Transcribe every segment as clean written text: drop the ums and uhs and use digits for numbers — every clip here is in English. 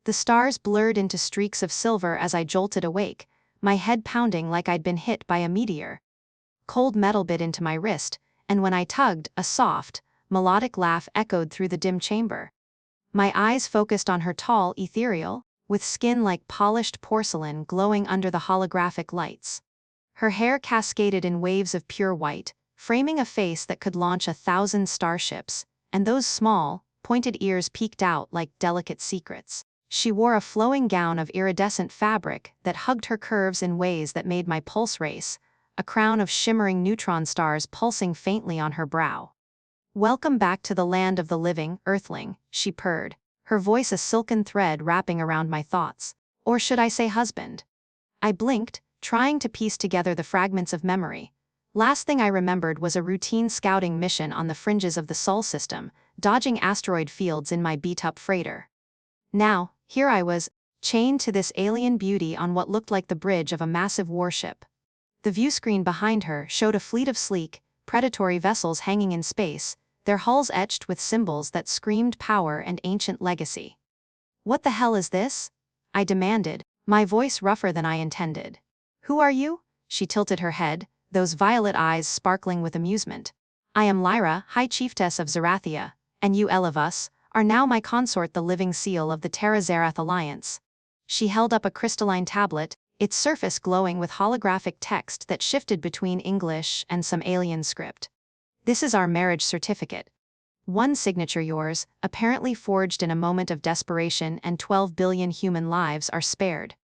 The stars blurred into streaks of silver as I jolted awake, my head pounding like I'd been hit by a meteor. Cold metal bit into my wrist, and when I tugged, a soft, melodic laugh echoed through the dim chamber. My eyes focused on her tall ethereal, with skin like polished porcelain glowing under the holographic lights. Her hair cascaded in waves of pure white, framing a face that could launch 1,000 starships, and those small, pointed ears peeked out like delicate secrets. She wore a flowing gown of iridescent fabric that hugged her curves in ways that made my pulse race, a crown of shimmering neutron stars pulsing faintly on her brow. "Welcome back to the land of the living, Earthling," she purred, her voice a silken thread wrapping around my thoughts. Or should I say husband? I blinked, trying to piece together the fragments of memory. Last thing I remembered was a routine scouting mission on the fringes of the Sol system, dodging asteroid fields in my beat-up freighter. Now, here I was, chained to this alien beauty on what looked like the bridge of a massive warship. The viewscreen behind her showed a fleet of sleek, predatory vessels hanging in space, their hulls etched with symbols that screamed power and ancient legacy. "What the hell is this?" I demanded, my voice rougher than I intended. "Who are you?" She tilted her head, those violet eyes sparkling with amusement. "I am Lyra, High Chiefess of Zerathia, and you, Eli Voss, are now my consort, the living seal of the Terra Zerath Alliance." She held up a crystalline tablet, its surface glowing with holographic text that shifted between English and some alien script. "This is our marriage certificate. One signature yours, apparently forged in a moment of desperation, and 12 billion human lives are spared.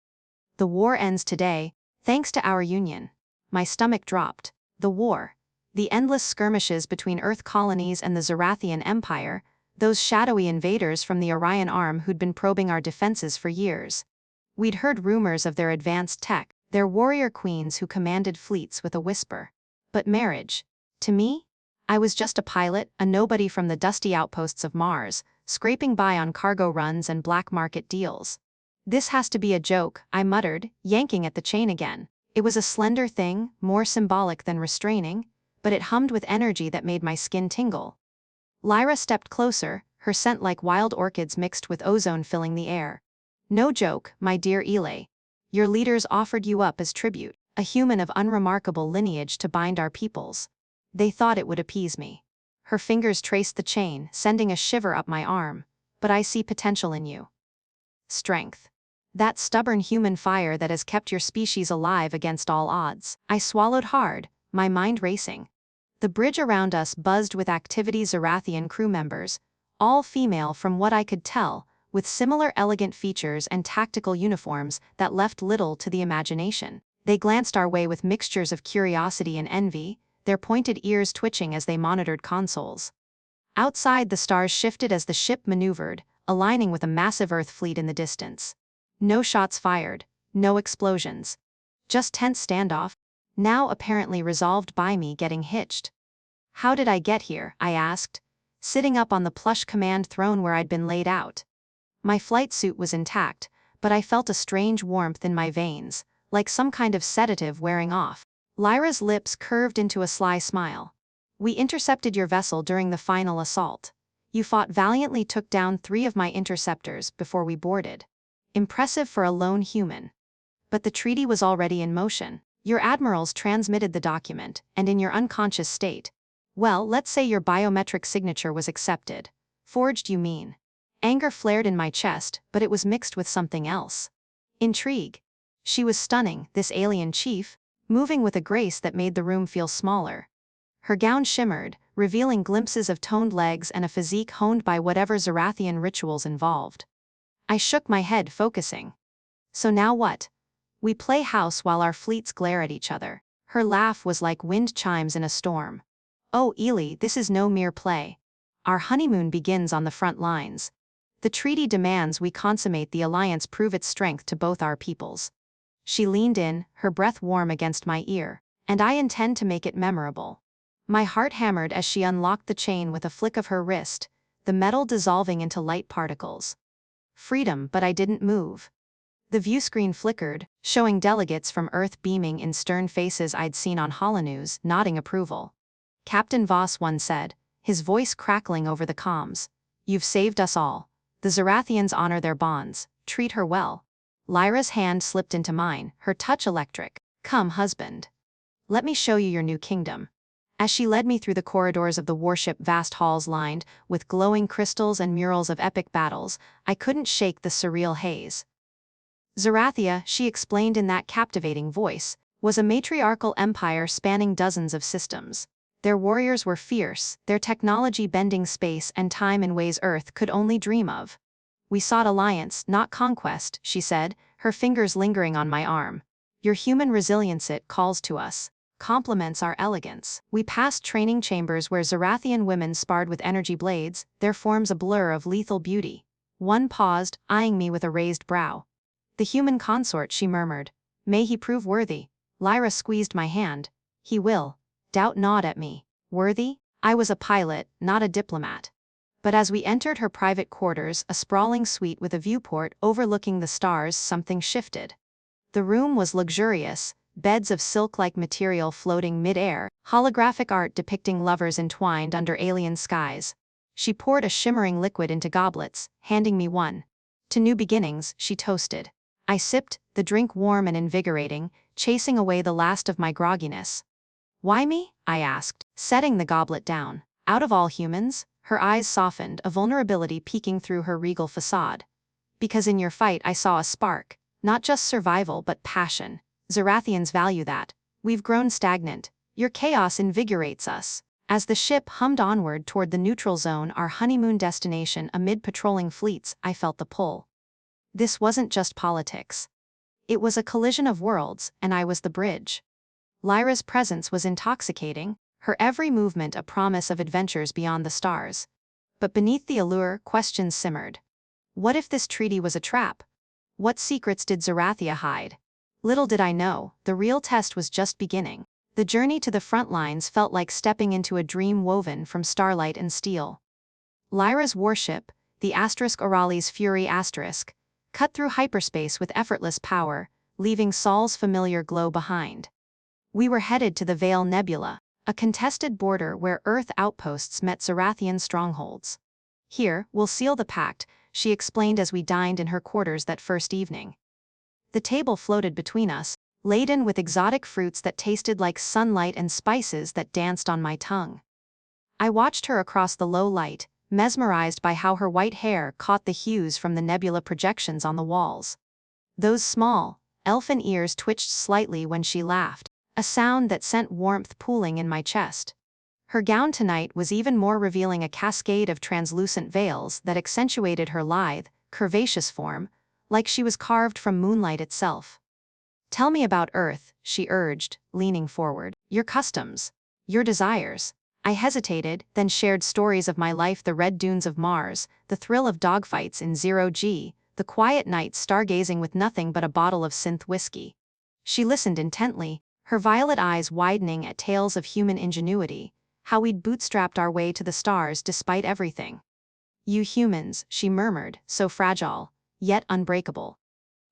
The war ends today, thanks to our union." My stomach dropped. The war. The endless skirmishes between Earth colonies and the Zerathian Empire, those shadowy invaders from the Orion Arm who'd been probing our defenses for years. We'd heard rumors of their advanced tech, their warrior queens who commanded fleets with a whisper. But marriage? To me? I was just a pilot, a nobody from the dusty outposts of Mars, scraping by on cargo runs and black market deals. "This has to be a joke," I muttered, yanking at the chain again. It was a slender thing, more symbolic than restraining, but it hummed with energy that made my skin tingle. Lyra stepped closer, her scent like wild orchids mixed with ozone filling the air. "No joke, my dear Eli. Your leaders offered you up as tribute, a human of unremarkable lineage to bind our peoples. They thought it would appease me." Her fingers traced the chain, sending a shiver up my arm. "But I see potential in you. Strength. That stubborn human fire that has kept your species alive against all odds." I swallowed hard, my mind racing. The bridge around us buzzed with activity. Zerathian crew members, all female from what I could tell, with similar elegant features and tactical uniforms that left little to the imagination. They glanced our way with mixtures of curiosity and envy, their pointed ears twitching as they monitored consoles. Outside, the stars shifted as the ship maneuvered, aligning with a massive Earth fleet in the distance. No shots fired, no explosions. Just tense standoff, now apparently resolved by me getting hitched. "How did I get here?" I asked, sitting up on the plush command throne where I'd been laid out. My flight suit was intact, but I felt a strange warmth in my veins, like some kind of sedative wearing off. Lyra's lips curved into a sly smile. "We intercepted your vessel during the final assault. You fought valiantly, took down 3 of my interceptors before we boarded. Impressive for a lone human. But the treaty was already in motion. Your admirals transmitted the document, and in your unconscious state. Well, let's say your biometric signature was accepted. Forged, you mean?" Anger flared in my chest, but it was mixed with something else. Intrigue. She was stunning, this alien chief, moving with a grace that made the room feel smaller. Her gown shimmered, revealing glimpses of toned legs and a physique honed by whatever Zerathian rituals involved. I shook my head, focusing. "So now what? We play house while our fleets glare at each other." Her laugh was like wind chimes in a storm. "Oh, Eli, this is no mere play. Our honeymoon begins on the front lines. The treaty demands we consummate the alliance, prove its strength to both our peoples." She leaned in, her breath warm against my ear. "And I intend to make it memorable." My heart hammered as she unlocked the chain with a flick of her wrist, the metal dissolving into light particles. Freedom, but I didn't move. The viewscreen flickered, showing delegates from Earth beaming in stern faces I'd seen on holonews, nodding approval. Captain Voss, one said, his voice crackling over the comms. "You've saved us all. The Zerathians honor their bonds, treat her well. Lyra's hand slipped into mine, her touch electric. Come, husband. Let me show you your new kingdom. As she led me through the corridors of the warship, vast halls lined with glowing crystals and murals of epic battles, I couldn't shake the surreal haze. Zerathia, she explained in that captivating voice, was a matriarchal empire spanning dozens of systems. Their warriors were fierce, their technology bending space and time in ways Earth could only dream of. We sought alliance, not conquest, she said, her fingers lingering on my arm. Your human resilience, it calls to us, complements our elegance. We passed training chambers where Zerathian women sparred with energy blades, their forms a blur of lethal beauty. One paused, eyeing me with a raised brow. The human consort, she murmured. May he prove worthy. Lyra squeezed my hand. He will. Doubt not at me. Worthy? I was a pilot, not a diplomat. But as we entered her private quarters, a sprawling suite with a viewport overlooking the stars, something shifted. The room was luxurious, beds of silk-like material floating mid-air, holographic art depicting lovers entwined under alien skies. She poured a shimmering liquid into goblets, handing me one. To new beginnings, she toasted. I sipped, the drink warm and invigorating, chasing away the last of my grogginess. Why me? I asked, setting the goblet down. Out of all humans? Her eyes softened, a vulnerability peeking through her regal facade. Because in your fight I saw a spark. Not just survival but passion. Zerathians value that. We've grown stagnant. Your chaos invigorates us. As the ship hummed onward toward the neutral zone, our honeymoon destination amid patrolling fleets, I felt the pull. This wasn't just politics. It was a collision of worlds, and I was the bridge. Lyra's presence was intoxicating, her every movement a promise of adventures beyond the stars. But beneath the allure, questions simmered. What if this treaty was a trap? What secrets did Zerathia hide? Little did I know, the real test was just beginning. The journey to the front lines felt like stepping into a dream woven from starlight and steel. Lyra's warship, the X-Aurel's Fury Asterisk, cut through hyperspace with effortless power, leaving Sol's familiar glow behind. We were headed to the Veil Nebula, a contested border where Earth outposts met Zerathian strongholds. Here, we'll seal the pact, she explained as we dined in her quarters that first evening. The table floated between us, laden with exotic fruits that tasted like sunlight and spices that danced on my tongue. I watched her across the low light, mesmerized by how her white hair caught the hues from the nebula projections on the walls. Those small, elfin ears twitched slightly when she laughed, a sound that sent warmth pooling in my chest. Her gown tonight was even more revealing, a cascade of translucent veils that accentuated her lithe, curvaceous form, like she was carved from moonlight itself. Tell me about Earth, she urged, leaning forward. Your customs. Your desires. I hesitated, then shared stories of my life, the red dunes of Mars, the thrill of dogfights in 0G, the quiet nights stargazing with nothing but a bottle of synth whiskey. She listened intently, her violet eyes widening at tales of human ingenuity, how we'd bootstrapped our way to the stars despite everything. You humans, she murmured, so fragile, yet unbreakable.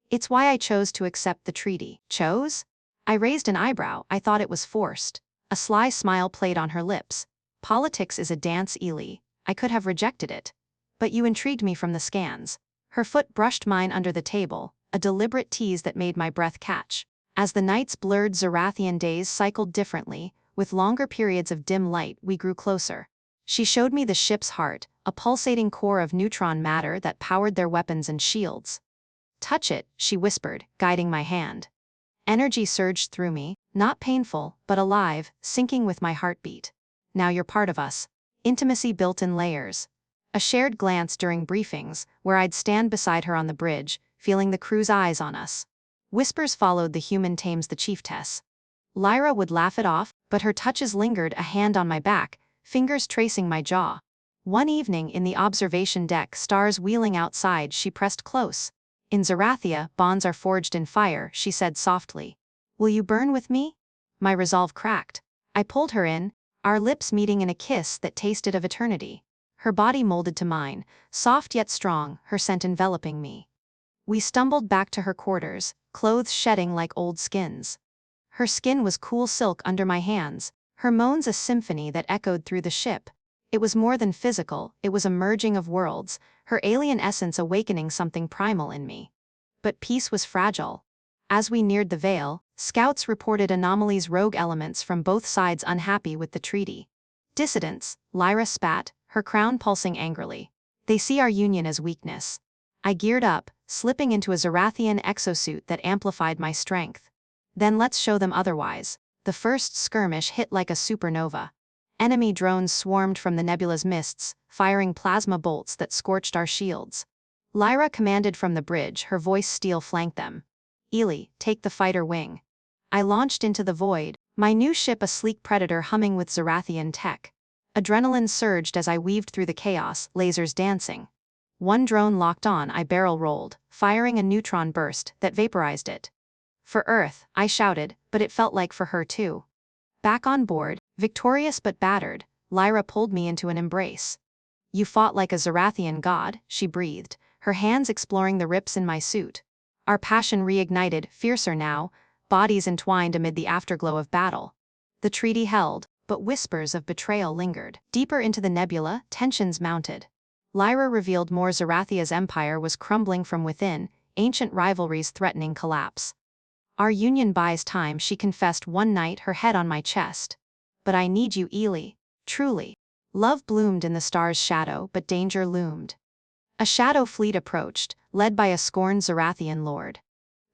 It's why I chose to accept the treaty. Chose? I raised an eyebrow, I thought it was forced. A sly smile played on her lips. Politics is a dance, Eli. I could have rejected it. But you intrigued me from the scans. Her foot brushed mine under the table, a deliberate tease that made my breath catch. As the nights blurred, Zerathian days cycled differently, with longer periods of dim light. We grew closer. She showed me the ship's heart, a pulsating core of neutron matter that powered their weapons and shields. Touch it, she whispered, guiding my hand. Energy surged through me, not painful, but alive, syncing with my heartbeat. Now you're part of us. Intimacy built in layers. A shared glance during briefings, where I'd stand beside her on the bridge, feeling the crew's eyes on us. Whispers followed, the human tames the chiefess. Lyra would laugh it off, but her touches lingered, a hand on my back, fingers tracing my jaw. One evening in the observation deck, stars wheeling outside, she pressed close. In Zerathia, bonds are forged in fire, she said softly. Will you burn with me? My resolve cracked. I pulled her in, our lips meeting in a kiss that tasted of eternity. Her body molded to mine, soft yet strong, her scent enveloping me. We stumbled back to her quarters, clothes shedding like old skins. Her skin was cool silk under my hands, her moans a symphony that echoed through the ship. It was more than physical, it was a merging of worlds, her alien essence awakening something primal in me. But peace was fragile. As we neared the Veil, scouts reported anomalies, rogue elements from both sides unhappy with the treaty. Dissidents, Lyra spat, her crown pulsing angrily. They see our union as weakness. I geared up, slipping into a Zerathian exosuit that amplified my strength. Then let's show them otherwise. The first skirmish hit like a supernova. Enemy drones swarmed from the nebula's mists, firing plasma bolts that scorched our shields. Lyra commanded from the bridge, her voice steel flanked them. Eli, take the fighter wing. I launched into the void, my new ship a sleek predator humming with Zerathian tech. Adrenaline surged as I weaved through the chaos, lasers dancing. One drone locked on, I barrel rolled, firing a neutron burst that vaporized it. For Earth, I shouted, but it felt like for her too. Back on board, victorious but battered, Lyra pulled me into an embrace. You fought like a Zerathian god, she breathed, her hands exploring the rips in my suit. Our passion reignited, fiercer now, bodies entwined amid the afterglow of battle. The treaty held, but whispers of betrayal lingered. Deeper into the nebula, tensions mounted. Lyra revealed more. Zerathia's empire was crumbling from within, ancient rivalries threatening collapse. Our union buys time, she confessed one night, her head on my chest. But I need you, Eli. Truly. Love bloomed in the star's shadow, but danger loomed. A shadow fleet approached, led by a scorned Zerathian lord.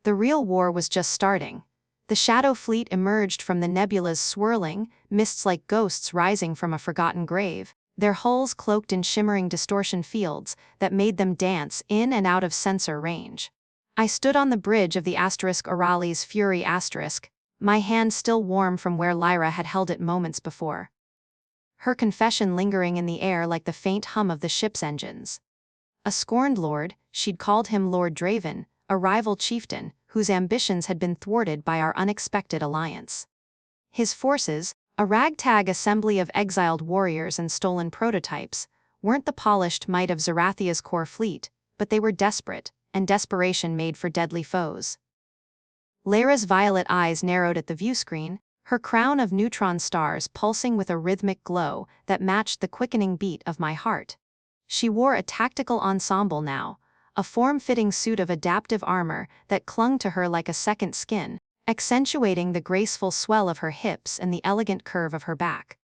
The real war was just starting. The shadow fleet emerged from the nebula's swirling, mists like ghosts rising from a forgotten grave, their hulls cloaked in shimmering distortion fields that made them dance in and out of sensor range. I stood on the bridge of the X-Aurel's fury asterisk, my hand still warm from where Lyra had held it moments before. Her confession lingering in the air like the faint hum of the ship's engines. A scorned lord, she'd called him Lord Draven, a rival chieftain, whose ambitions had been thwarted by our unexpected alliance. His forces, a ragtag assembly of exiled warriors and stolen prototypes, weren't the polished might of Zerathia's core fleet, but they were desperate, and desperation made for deadly foes. Lyra's violet eyes narrowed at the viewscreen, her crown of neutron stars pulsing with a rhythmic glow that matched the quickening beat of my heart. She wore a tactical ensemble now, a form-fitting suit of adaptive armor that clung to her like a second skin, accentuating the graceful swell of her hips and the elegant curve of her back.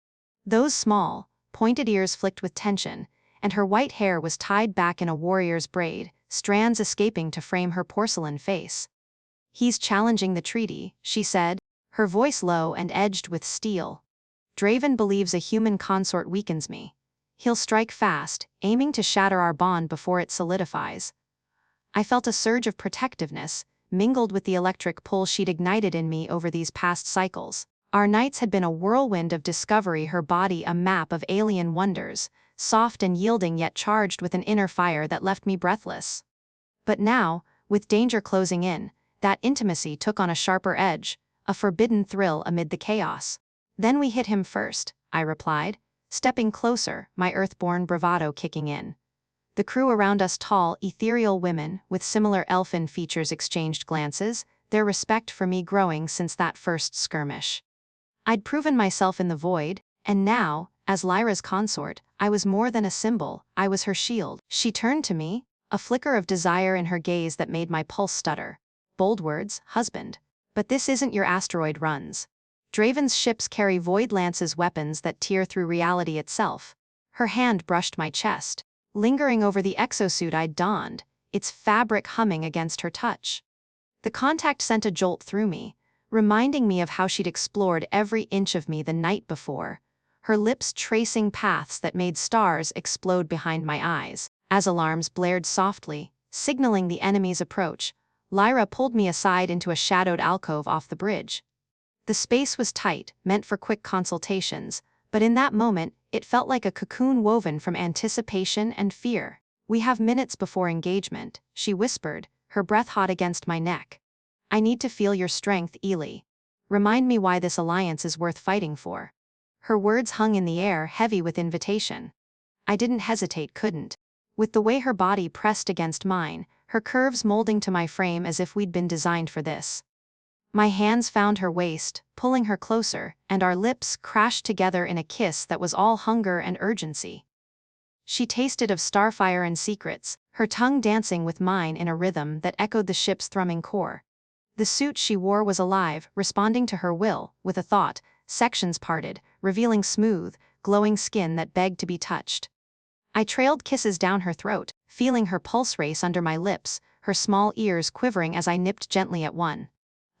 Those small, pointed ears flicked with tension, and her white hair was tied back in a warrior's braid, strands escaping to frame her porcelain face. He's challenging the treaty, she said, her voice low and edged with steel. Draven believes a human consort weakens me. He'll strike fast, aiming to shatter our bond before it solidifies. I felt a surge of protectiveness, mingled with the electric pull she'd ignited in me over these past cycles. Our nights had been a whirlwind of discovery, her body a map of alien wonders, soft and yielding yet charged with an inner fire that left me breathless. But now, with danger closing in, that intimacy took on a sharper edge, a forbidden thrill amid the chaos. Then we hit him first, I replied, stepping closer, my earthborn bravado kicking in. The crew around us, tall, ethereal women with similar elfin features, exchanged glances, their respect for me growing since that first skirmish. I'd proven myself in the void, and now, as Lyra's consort, I was more than a symbol, I was her shield. She turned to me, a flicker of desire in her gaze that made my pulse stutter. Bold words, husband. But this isn't your asteroid runs. Draven's ships carry void lances, weapons that tear through reality itself. Her hand brushed my chest, lingering over the exosuit I'd donned, its fabric humming against her touch. The contact sent a jolt through me, reminding me of how she'd explored every inch of me the night before, her lips tracing paths that made stars explode behind my eyes. As alarms blared softly, signaling the enemy's approach, Lyra pulled me aside into a shadowed alcove off the bridge. The space was tight, meant for quick consultations, but in that moment, it felt like a cocoon woven from anticipation and fear. We have minutes before engagement, she whispered, her breath hot against my neck. I need to feel your strength, Eli. Remind me why this alliance is worth fighting for. Her words hung in the air, heavy with invitation. I didn't hesitate, couldn't. With the way her body pressed against mine, her curves molding to my frame as if we'd been designed for this. My hands found her waist, pulling her closer, and our lips crashed together in a kiss that was all hunger and urgency. She tasted of starfire and secrets, her tongue dancing with mine in a rhythm that echoed the ship's thrumming core. The suit she wore was alive, responding to her will, with a thought, sections parted, revealing smooth, glowing skin that begged to be touched. I trailed kisses down her throat, feeling her pulse race under my lips, her small ears quivering as I nipped gently at one.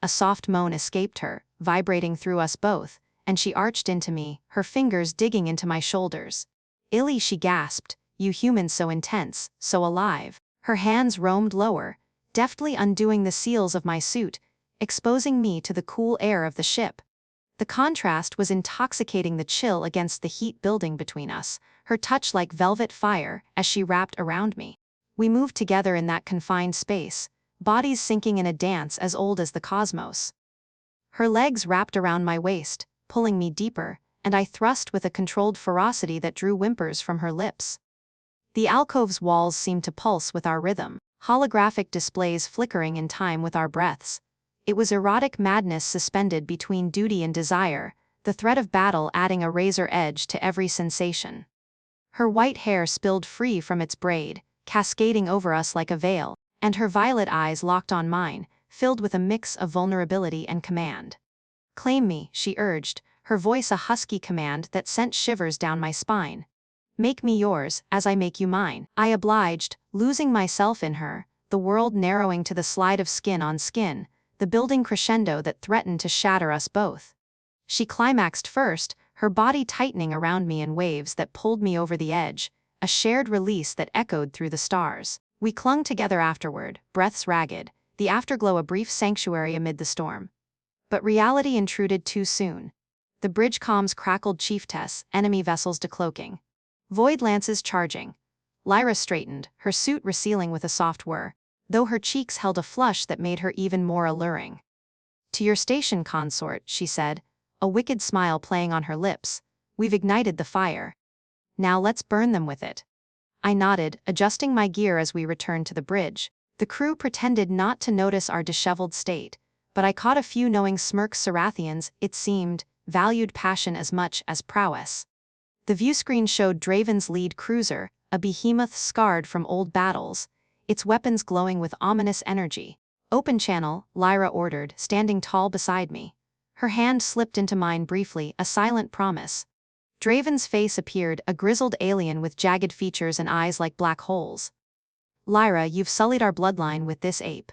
A soft moan escaped her, vibrating through us both, and she arched into me, her fingers digging into my shoulders. "Illy," she gasped, "you humans so intense, so alive." Her hands roamed lower, deftly undoing the seals of my suit, exposing me to the cool air of the ship. The contrast was intoxicating, the chill against the heat building between us, her touch like velvet fire as she wrapped around me. We moved together in that confined space, bodies syncing in a dance as old as the cosmos. Her legs wrapped around my waist, pulling me deeper, and I thrust with a controlled ferocity that drew whimpers from her lips. The alcove's walls seemed to pulse with our rhythm, holographic displays flickering in time with our breaths. It was erotic madness suspended between duty and desire, the threat of battle adding a razor edge to every sensation. Her white hair spilled free from its braid, cascading over us like a veil, and her violet eyes locked on mine, filled with a mix of vulnerability and command. "Claim me," she urged, her voice a husky command that sent shivers down my spine. "Make me yours, as I make you mine." I obliged, losing myself in her, the world narrowing to the slide of skin on skin, the building crescendo that threatened to shatter us both. She climaxed first, her body tightening around me in waves that pulled me over the edge, a shared release that echoed through the stars. We clung together afterward, breaths ragged, the afterglow a brief sanctuary amid the storm. But reality intruded too soon. The bridge comms crackled, chieftess, enemy vessels decloaking. Void lances charging. Lyra straightened, her suit resealing with a soft whir, though her cheeks held a flush that made her even more alluring. "To your station, consort," she said, a wicked smile playing on her lips. "We've ignited the fire. Now let's burn them with it." I nodded, adjusting my gear as we returned to the bridge. The crew pretended not to notice our disheveled state, but I caught a few knowing smirks. Zerathians, it seemed, valued passion as much as prowess. The viewscreen showed Draven's lead cruiser, a behemoth scarred from old battles, its weapons glowing with ominous energy. "Open channel," Lyra ordered, standing tall beside me. Her hand slipped into mine briefly, a silent promise. Draven's face appeared, a grizzled alien with jagged features and eyes like black holes. "Lyra, you've sullied our bloodline with this ape.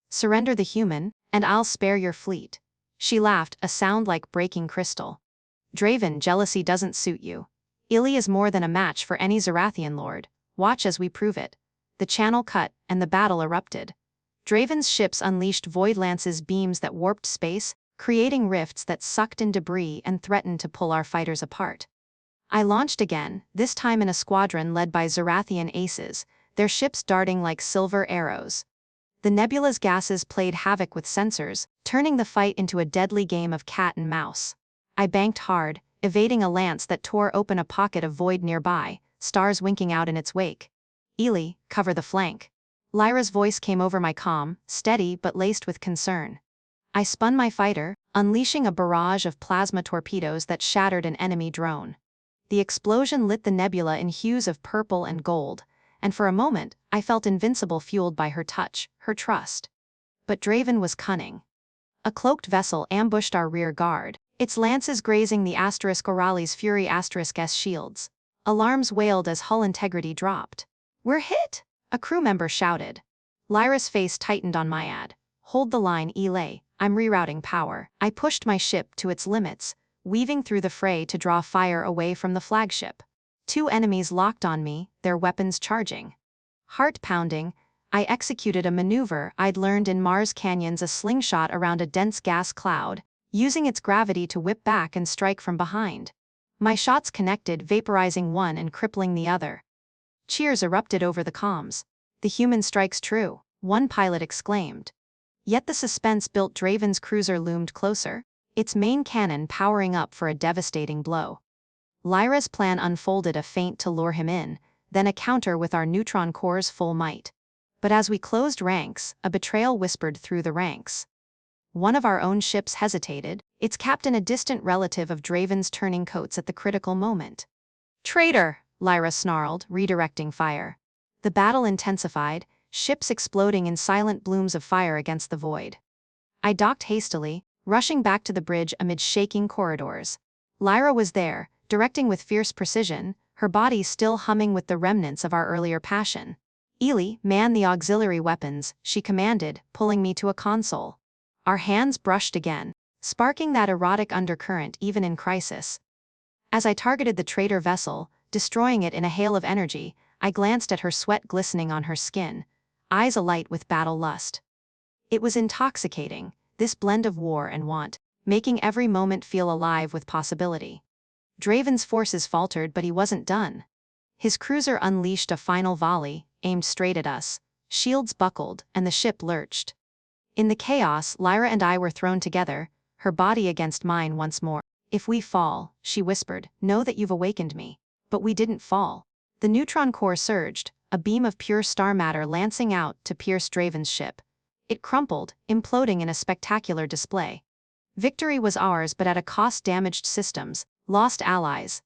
Surrender the human, and I'll spare your fleet." She laughed, a sound like breaking crystal. "Draven, jealousy doesn't suit you. Eli is more than a match for any Zerathian lord. Watch as we prove it." The channel cut, and the battle erupted. Draven's ships unleashed Void Lance's beams that warped space, creating rifts that sucked in debris and threatened to pull our fighters apart. I launched again, this time in a squadron led by Zerathian aces, their ships darting like silver arrows. The nebula's gases played havoc with sensors, turning the fight into a deadly game of cat and mouse. I banked hard, evading a lance that tore open a pocket of void nearby, stars winking out in its wake. "Eli, cover the flank." Lyra's voice came over my comm, steady but laced with concern. I spun my fighter, unleashing a barrage of plasma torpedoes that shattered an enemy drone. The explosion lit the nebula in hues of purple and gold, and for a moment, I felt invincible, fueled by her touch, her trust. But Draven was cunning. A cloaked vessel ambushed our rear guard, its lances grazing the *Aureli's Fury *S shields. Alarms wailed as hull integrity dropped. "We're hit!" a crew member shouted. Lyra's face tightened on my ad. "Hold the line, Eli, I'm rerouting power." I pushed my ship to its limits, weaving through the fray to draw fire away from the flagship. Two enemies locked on me, their weapons charging. Heart pounding, I executed a maneuver I'd learned in Mars Canyons, a slingshot around a dense gas cloud, using its gravity to whip back and strike from behind. My shots connected, vaporizing one and crippling the other. Cheers erupted over the comms. "The human strikes true," one pilot exclaimed. Yet the suspense built. Draven's cruiser loomed closer, its main cannon powering up for a devastating blow. Lyra's plan unfolded, a feint to lure him in, then a counter with our neutron core's full might. But as we closed ranks, a betrayal whispered through the ranks. One of our own ships hesitated, its captain a distant relative of Draven's turning coats at the critical moment. "Traitor!" Lyra snarled, redirecting fire. The battle intensified, ships exploding in silent blooms of fire against the void. I docked hastily, rushing back to the bridge amid shaking corridors. Lyra was there, directing with fierce precision, her body still humming with the remnants of our earlier passion. "Eli, man the auxiliary weapons," she commanded, pulling me to a console. Our hands brushed again, sparking that erotic undercurrent even in crisis. As I targeted the traitor vessel, destroying it in a hail of energy, I glanced at her, sweat glistening on her skin, eyes alight with battle lust. It was intoxicating, this blend of war and want, making every moment feel alive with possibility. Draven's forces faltered, but he wasn't done. His cruiser unleashed a final volley, aimed straight at us. Shields buckled, and the ship lurched. In the chaos, Lyra and I were thrown together, her body against mine once more. "If we fall," she whispered, "know that you've awakened me." But we didn't fall. The neutron core surged, a beam of pure star matter lancing out to pierce Draven's ship. It crumpled, imploding in a spectacular display. Victory was ours, but at a cost: damaged systems, lost allies.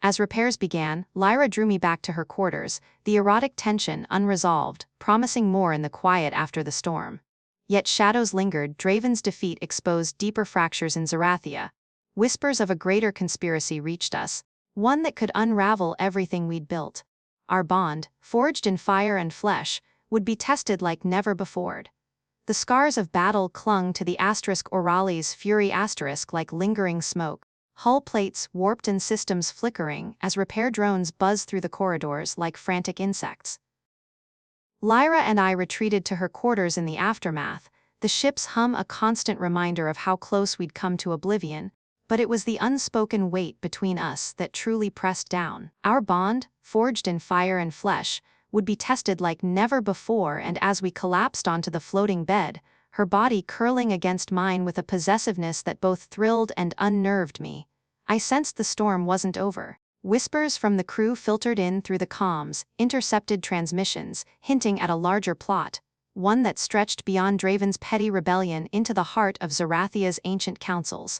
As repairs began, Lyra drew me back to her quarters, the erotic tension unresolved, promising more in the quiet after the storm. Yet shadows lingered. Draven's defeat exposed deeper fractures in Zerathia. Whispers of a greater conspiracy reached us, one that could unravel everything we'd built. Our bond, forged in fire and flesh, would be tested like never before. The scars of battle clung to the *Orali's fury * like lingering smoke. Hull plates warped and systems flickering as repair drones buzzed through the corridors like frantic insects. Lyra and I retreated to her quarters in the aftermath, the ship's hum a constant reminder of how close we'd come to oblivion, but it was the unspoken weight between us that truly pressed down. Our bond, forged in fire and flesh, would be tested like never before, and as we collapsed onto the floating bed, her body curling against mine with a possessiveness that both thrilled and unnerved me, I sensed the storm wasn't over. Whispers from the crew filtered in through the comms, intercepted transmissions, hinting at a larger plot, one that stretched beyond Draven's petty rebellion into the heart of Zerathia's ancient councils.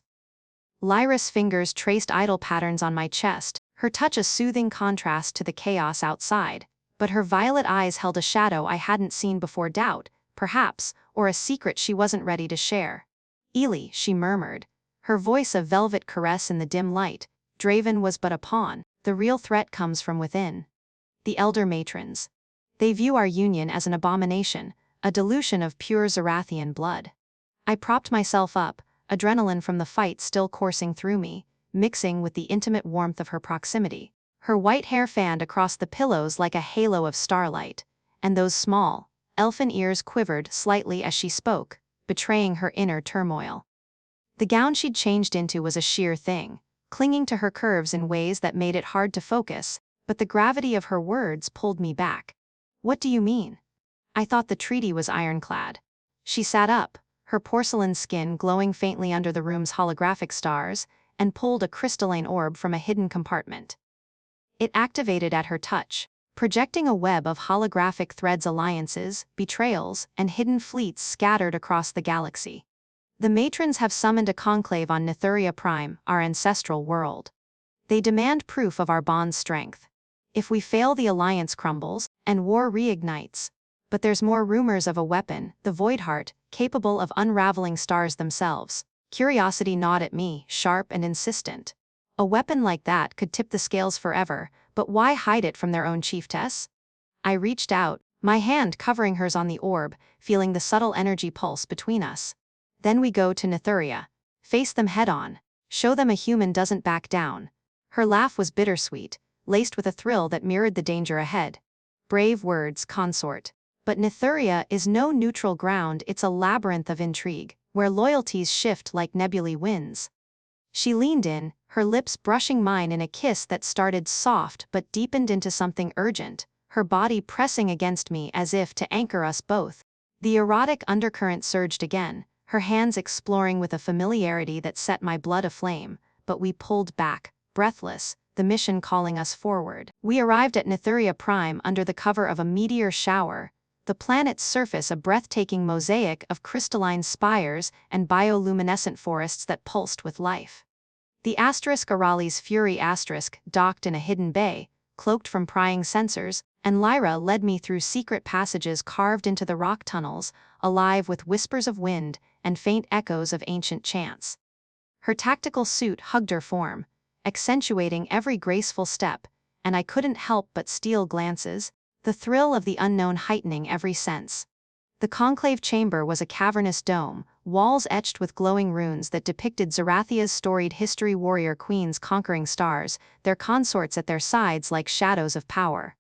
Lyra's fingers traced idle patterns on my chest, her touch a soothing contrast to the chaos outside, but her violet eyes held a shadow I hadn't seen before: doubt, perhaps, or a secret she wasn't ready to share. "Eli," she murmured, her voice a velvet caress in the dim light, "Draven was but a pawn, the real threat comes from within. The elder matrons. They view our union as an abomination, a dilution of pure Zerathian blood." I propped myself up, adrenaline from the fight still coursing through me, mixing with the intimate warmth of her proximity. Her white hair fanned across the pillows like a halo of starlight, and those small, elfin ears quivered slightly as she spoke, betraying her inner turmoil. The gown she'd changed into was a sheer thing, clinging to her curves in ways that made it hard to focus, but the gravity of her words pulled me back. "What do you mean? I thought the treaty was ironclad." She sat up, her porcelain skin glowing faintly under the room's holographic stars, and pulled a crystalline orb from a hidden compartment. It activated at her touch, projecting a web of holographic threads: alliances, betrayals, and hidden fleets scattered across the galaxy. "The matrons have summoned a conclave on Nytheria Prime, our ancestral world. They demand proof of our bond's strength. If we fail, the alliance crumbles, and war reignites. But there's more: rumors of a weapon, the Voidheart, capable of unraveling stars themselves." Curiosity gnawed at me, sharp and insistent. A weapon like that could tip the scales forever, but why hide it from their own chiefess? I reached out, my hand covering hers on the orb, feeling the subtle energy pulse between us. "Then we go to Nytheria. Face them head on. Show them a human doesn't back down." Her laugh was bittersweet, laced with a thrill that mirrored the danger ahead. "Brave words, consort. But Nytheria is no neutral ground, it's a labyrinth of intrigue, where loyalties shift like nebulae winds." She leaned in, her lips brushing mine in a kiss that started soft but deepened into something urgent, her body pressing against me as if to anchor us both. The erotic undercurrent surged again, her hands exploring with a familiarity that set my blood aflame, but we pulled back, breathless, the mission calling us forward. We arrived at Nytheria Prime under the cover of a meteor shower, the planet's surface a breathtaking mosaic of crystalline spires and bioluminescent forests that pulsed with life. The X-Aurel's Fury asterisk docked in a hidden bay, cloaked from prying sensors, and Lyra led me through secret passages carved into the rock tunnels, alive with whispers of wind and faint echoes of ancient chants. Her tactical suit hugged her form, accentuating every graceful step, and I couldn't help but steal glances, the thrill of the unknown heightening every sense. The conclave chamber was a cavernous dome, walls etched with glowing runes that depicted Zerathia's storied history, warrior queens conquering stars, their consorts at their sides like shadows of power.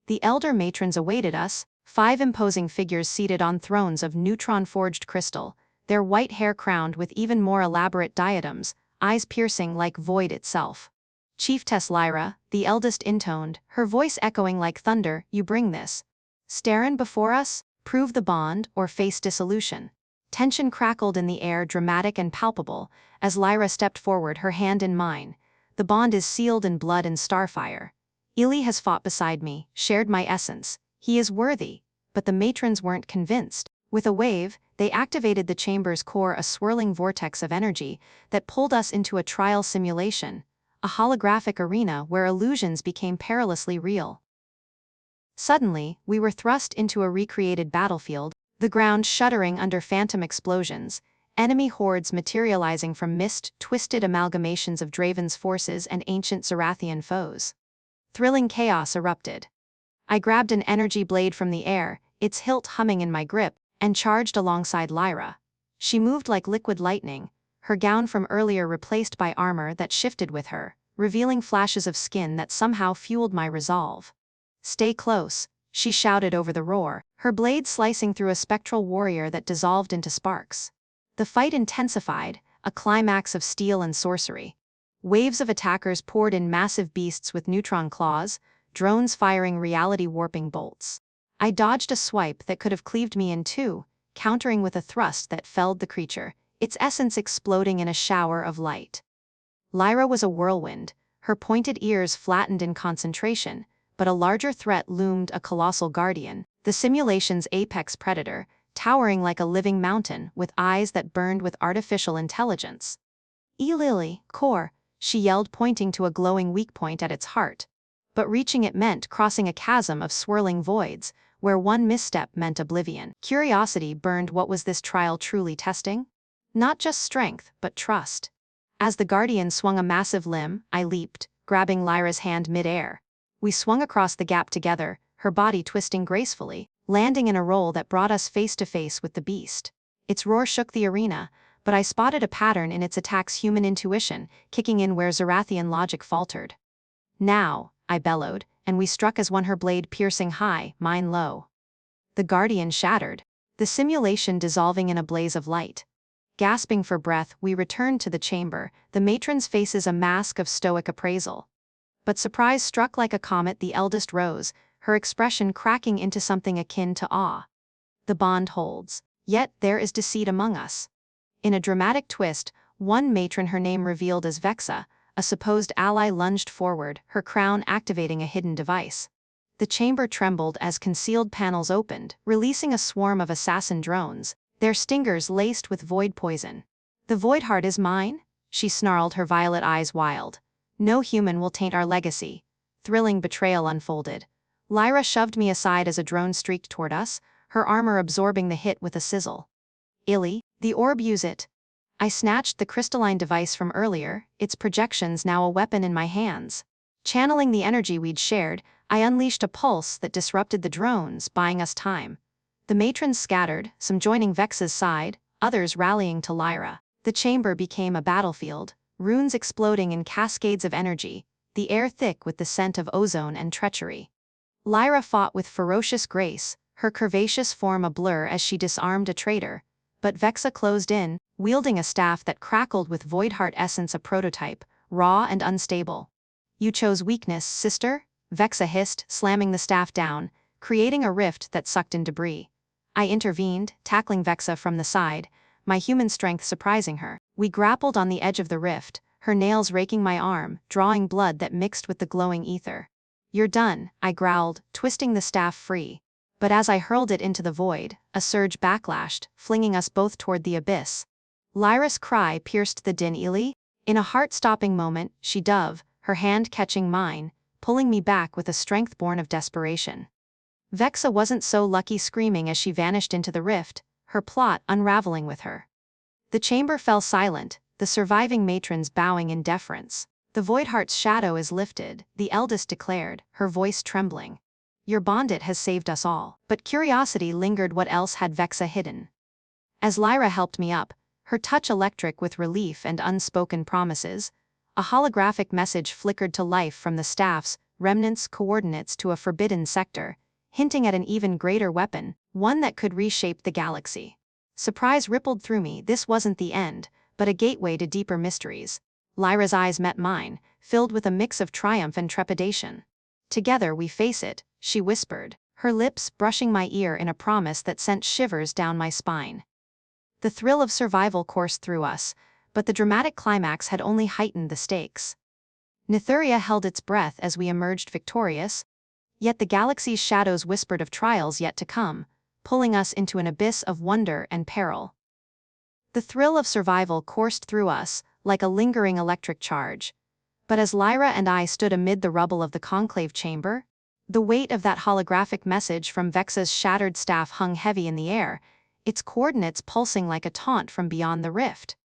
The elder matrons awaited us, 5 imposing figures seated on thrones of neutron-forged crystal, their white hair crowned with even more elaborate diadems, eyes piercing like void itself. Chiefess Lyra, the eldest, intoned, her voice echoing like thunder, "You bring this. Starin before us? Prove the bond, or face dissolution." Tension crackled in the air, dramatic and palpable, as Lyra stepped forward, her hand in mine. "The bond is sealed in blood and starfire. Eli has fought beside me, shared my essence. He is worthy." But the matrons weren't convinced. With a wave, they activated the chamber's core, a swirling vortex of energy that pulled us into a trial simulation, a holographic arena where illusions became perilously real. Suddenly, we were thrust into a recreated battlefield, the ground shuddering under phantom explosions, enemy hordes materializing from mist-twisted amalgamations of Draven's forces and ancient Zerathian foes. Thrilling chaos erupted. I grabbed an energy blade from the air, its hilt humming in my grip, and charged alongside Lyra. She moved like liquid lightning, her gown from earlier replaced by armor that shifted with her, revealing flashes of skin that somehow fueled my resolve. "Stay close," she shouted over the roar, her blade slicing through a spectral warrior that dissolved into sparks. The fight intensified, a climax of steel and sorcery. Waves of attackers poured in, massive beasts with neutron claws, drones firing reality-warping bolts. I dodged a swipe that could have cleaved me in two, countering with a thrust that felled the creature, its essence exploding in a shower of light. Lyra was a whirlwind, her pointed ears flattened in concentration, but a larger threat loomed, a colossal guardian, the simulation's apex predator, towering like a living mountain with eyes that burned with artificial intelligence. "Eli, core," she yelled, pointing to a glowing weak point at its heart. But reaching it meant crossing a chasm of swirling voids, where one misstep meant oblivion. Curiosity burned. What was this trial truly testing? Not just strength, but trust. As the guardian swung a massive limb, I leaped, grabbing Lyra's hand mid-air. We swung across the gap together, her body twisting gracefully, landing in a roll that brought us face to face with the beast. Its roar shook the arena, but I spotted a pattern in its attacks, human intuition, kicking in where Zerathian logic faltered. "Now," I bellowed, and we struck as one, her blade piercing high, mine low. The guardian shattered, the simulation dissolving in a blaze of light. Gasping for breath, we returned to the chamber, the matrons' faces a mask of stoic appraisal. But surprise struck like a comet. The eldest rose, her expression cracking into something akin to awe. "The bond holds, yet there is deceit among us." In a dramatic twist, one matron, her name revealed as Vexa, a supposed ally, lunged forward, her crown activating a hidden device. The chamber trembled as concealed panels opened, releasing a swarm of assassin drones, their stingers laced with void poison. "The Voidheart is mine?" she snarled, her violet eyes wild. "No human will taint our legacy." Thrilling betrayal unfolded. Lyra shoved me aside as a drone streaked toward us, her armor absorbing the hit with a sizzle. "Eli, the orb, use it." I snatched the crystalline device from earlier, its projections now a weapon in my hands. Channeling the energy we'd shared, I unleashed a pulse that disrupted the drones, buying us time. The matrons scattered, some joining Vexa's side, others rallying to Lyra. The chamber became a battlefield, runes exploding in cascades of energy, the air thick with the scent of ozone and treachery. Lyra fought with ferocious grace, her curvaceous form a blur as she disarmed a traitor, but Vexa closed in, wielding a staff that crackled with Voidheart essence, a prototype, raw and unstable. "You chose weakness, sister?" Vexa hissed, slamming the staff down, creating a rift that sucked in debris. I intervened, tackling Vexa from the side, my human strength surprising her. We grappled on the edge of the rift, her nails raking my arm, drawing blood that mixed with the glowing ether. "You're done," I growled, twisting the staff free. But as I hurled it into the void, a surge backlashed, flinging us both toward the abyss. Lyra's cry pierced the din. Eli? In a heart-stopping moment, she dove, her hand catching mine, pulling me back with a strength born of desperation. Vexa wasn't so lucky, screaming as she vanished into the rift, her plot unraveling with her. The chamber fell silent, the surviving matrons bowing in deference. The Voidheart's shadow is lifted, the eldest declared, her voice trembling. Your bondit has saved us all. But curiosity lingered. What else had Vexa hidden? As Lyra helped me up, her touch electric with relief and unspoken promises, a holographic message flickered to life from the staff's remnants coordinates to a forbidden sector, hinting at an even greater weapon, one that could reshape the galaxy. Surprise rippled through me. This wasn't the end, but a gateway to deeper mysteries. Lyra's eyes met mine, filled with a mix of triumph and trepidation. Together we face it, she whispered, her lips brushing my ear in a promise that sent shivers down my spine. The thrill of survival coursed through us, but the dramatic climax had only heightened the stakes. Nytheria held its breath as we emerged victorious, yet the galaxy's shadows whispered of trials yet to come, pulling us into an abyss of wonder and peril. The thrill of survival coursed through us, like a lingering electric charge. But as Lyra and I stood amid the rubble of the conclave chamber, the weight of that holographic message from Vexa's shattered staff hung heavy in the air, its coordinates pulsing like a taunt from beyond the rift.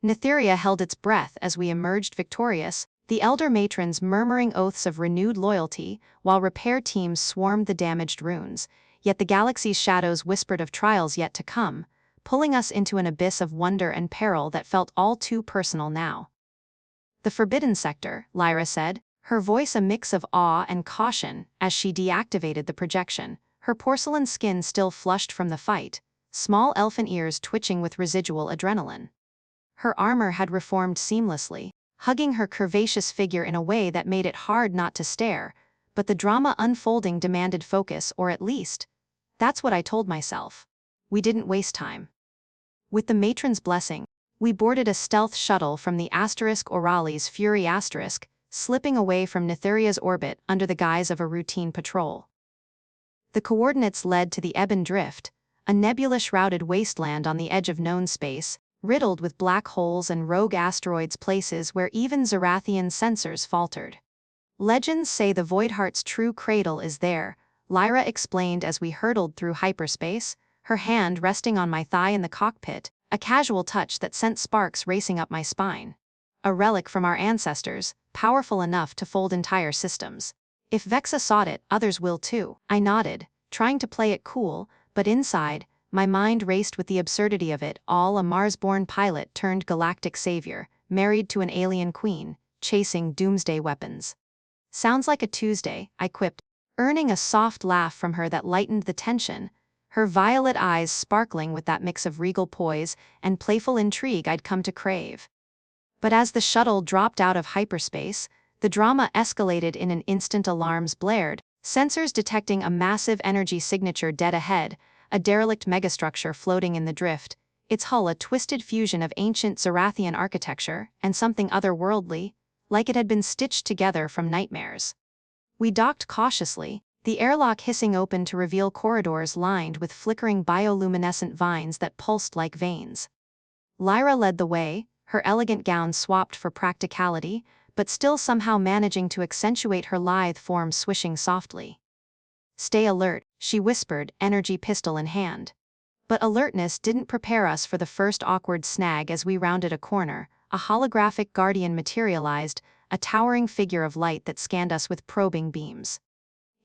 Nytheria held its breath as we emerged victorious, the elder matrons murmuring oaths of renewed loyalty, while repair teams swarmed the damaged ruins, yet the galaxy's shadows whispered of trials yet to come, pulling us into an abyss of wonder and peril that felt all too personal now. The forbidden sector, Lyra said, her voice a mix of awe and caution as she deactivated the projection, her porcelain skin still flushed from the fight, small elfin ears twitching with residual adrenaline. Her armor had reformed seamlessly, hugging her curvaceous figure in a way that made it hard not to stare, but the drama unfolding demanded focus, or at least, that's what I told myself. We didn't waste time. With the matron's blessing, we boarded a stealth shuttle from the X-Aurel's Fury *, slipping away from Nytheria's orbit under the guise of a routine patrol. The coordinates led to the Ebon Drift, a nebula-shrouded wasteland on the edge of known space, riddled with black holes and rogue asteroids, places where even Zerathian sensors faltered. Legends say the Voidheart's true cradle is there, Lyra explained as we hurtled through hyperspace, her hand resting on my thigh in the cockpit, a casual touch that sent sparks racing up my spine. A relic from our ancestors, powerful enough to fold entire systems. If Vexa sought it, others will too. I nodded, trying to play it cool, but inside, my mind raced with the absurdity of it all. A Mars-born pilot turned galactic savior, married to an alien queen, chasing doomsday weapons. Sounds like a Tuesday, I quipped, earning a soft laugh from her that lightened the tension, her violet eyes sparkling with that mix of regal poise and playful intrigue I'd come to crave. But as the shuttle dropped out of hyperspace, the drama escalated in an instant. Alarms blared, sensors detecting a massive energy signature dead ahead, a derelict megastructure floating in the drift, its hull a twisted fusion of ancient Zerathian architecture and something otherworldly, like it had been stitched together from nightmares. We docked cautiously, the airlock hissing open to reveal corridors lined with flickering bioluminescent vines that pulsed like veins. Lyra led the way, her elegant gown swapped for practicality, but still somehow managing to accentuate her lithe form swishing softly. Stay alert, she whispered, energy pistol in hand. But alertness didn't prepare us for the first awkward snag. As we rounded a corner, a holographic guardian materialized, a towering figure of light that scanned us with probing beams.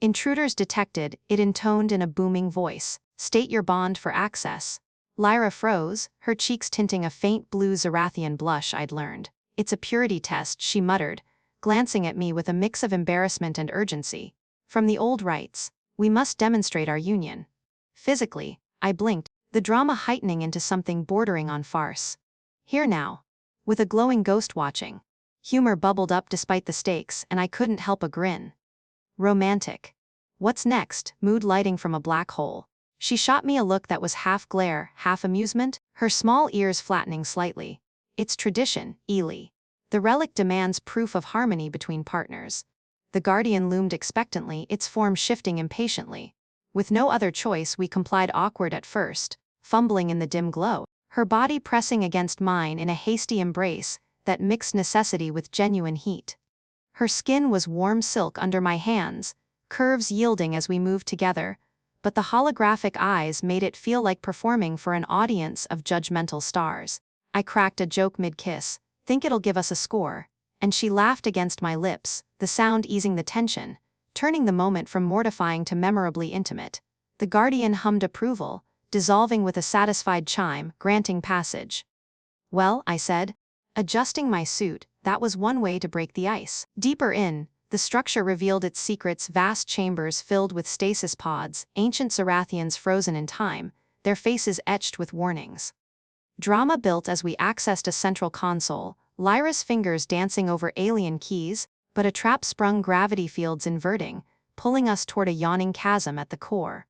Intruders detected, it intoned in a booming voice. State your bond for access. Lyra froze, her cheeks tinting a faint blue Zerathian blush. I'd learned. It's a purity test, she muttered, glancing at me with a mix of embarrassment and urgency. From the old rites, we must demonstrate our union. Physically, I blinked, the drama heightening into something bordering on farce. Here now. With a glowing ghost watching. Humor bubbled up despite the stakes, and I couldn't help a grin. Romantic. What's next? Mood lighting from a black hole. She shot me a look that was half glare, half amusement, her small ears flattening slightly. It's tradition, Eli. The relic demands proof of harmony between partners. The guardian loomed expectantly, its form shifting impatiently. With no other choice, we complied, awkward at first, fumbling in the dim glow, her body pressing against mine in a hasty embrace that mixed necessity with genuine heat. Her skin was warm silk under my hands, curves yielding as we moved together, but the holographic eyes made it feel like performing for an audience of judgmental stars. I cracked a joke mid-kiss, "Think it'll give us a score?" And she laughed against my lips, the sound easing the tension, turning the moment from mortifying to memorably intimate. The Guardian hummed approval, dissolving with a satisfied chime, granting passage. "Well," I said, adjusting my suit, "that was one way to break the ice." Deeper in, the structure revealed its secrets, vast chambers filled with stasis pods, ancient Zerathians frozen in time, their faces etched with warnings. Drama built as we accessed a central console, Lyra's fingers dancing over alien keys, but a trap sprung, gravity fields inverting, pulling us toward a yawning chasm at the core.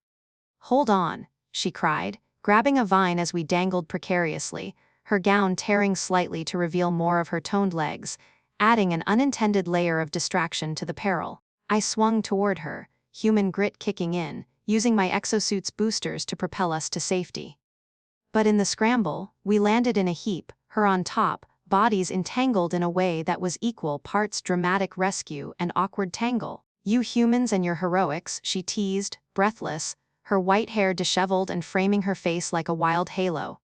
"Hold on," she cried, grabbing a vine as we dangled precariously, her gown tearing slightly to reveal more of her toned legs, adding an unintended layer of distraction to the peril. I swung toward her, human grit kicking in, using my exosuit's boosters to propel us to safety. But in the scramble, we landed in a heap, her on top, bodies entangled in a way that was equal parts dramatic rescue and awkward tangle. "You humans and your heroics," she teased, breathless, her white hair disheveled and framing her face like a wild halo.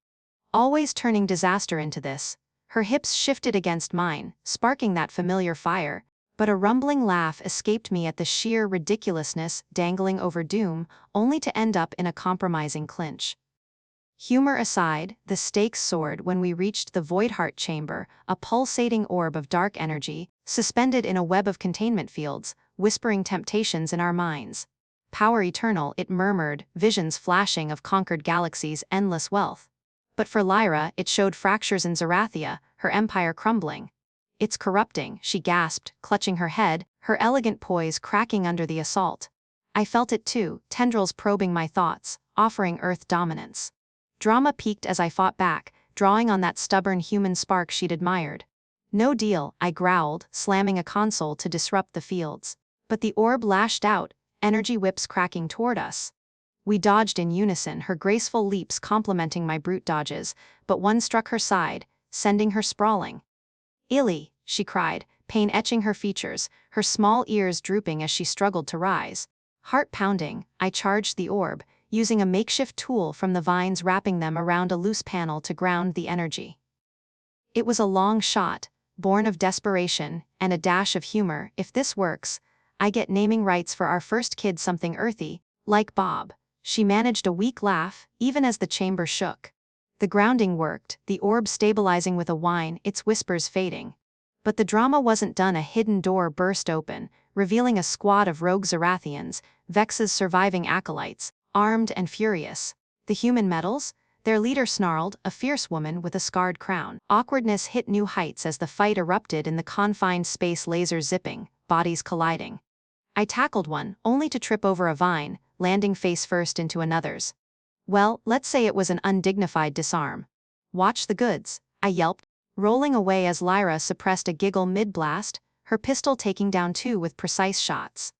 "Always turning disaster into this." Her hips shifted against mine, sparking that familiar fire, but a rumbling laugh escaped me at the sheer ridiculousness, dangling over doom, only to end up in a compromising clinch. Humor aside, the stakes soared when we reached the Voidheart chamber, a pulsating orb of dark energy, suspended in a web of containment fields, whispering temptations in our minds. "Power eternal," it murmured, visions flashing of conquered galaxies' endless wealth. But for Lyra, it showed fractures in Zerathia, her empire crumbling. "It's corrupting," she gasped, clutching her head, her elegant poise cracking under the assault. I felt it too, tendrils probing my thoughts, offering Earth dominance. Drama peaked as I fought back, drawing on that stubborn human spark she'd admired. "No deal," I growled, slamming a console to disrupt the fields. But the orb lashed out, energy whips cracking toward us. We dodged in unison, her graceful leaps complementing my brute dodges, but one struck her side, sending her sprawling. "Eli," she cried, pain etching her features, her small ears drooping as she struggled to rise. Heart pounding, I charged the orb, using a makeshift tool from the vines wrapping them around a loose panel to ground the energy. It was a long shot, born of desperation and a dash of humor. "If this works, I get naming rights for our first kid, something earthy, like Bob." She managed a weak laugh, even as the chamber shook. The grounding worked, the orb stabilizing with a whine, its whispers fading. But the drama wasn't done. A hidden door burst open, revealing a squad of rogue Zerathians, Vexa's surviving acolytes, armed and furious. The human metals? Their leader snarled, a fierce woman with a scarred crown. Awkwardness hit new heights as the fight erupted in the confined space, lasers zipping, bodies colliding. I tackled one, only to trip over a vine, landing face first into another's. Well, let's say it was an undignified disarm. "Watch the goods," I yelped, rolling away as Lyra suppressed a giggle mid-blast, her pistol taking down two with precise shots.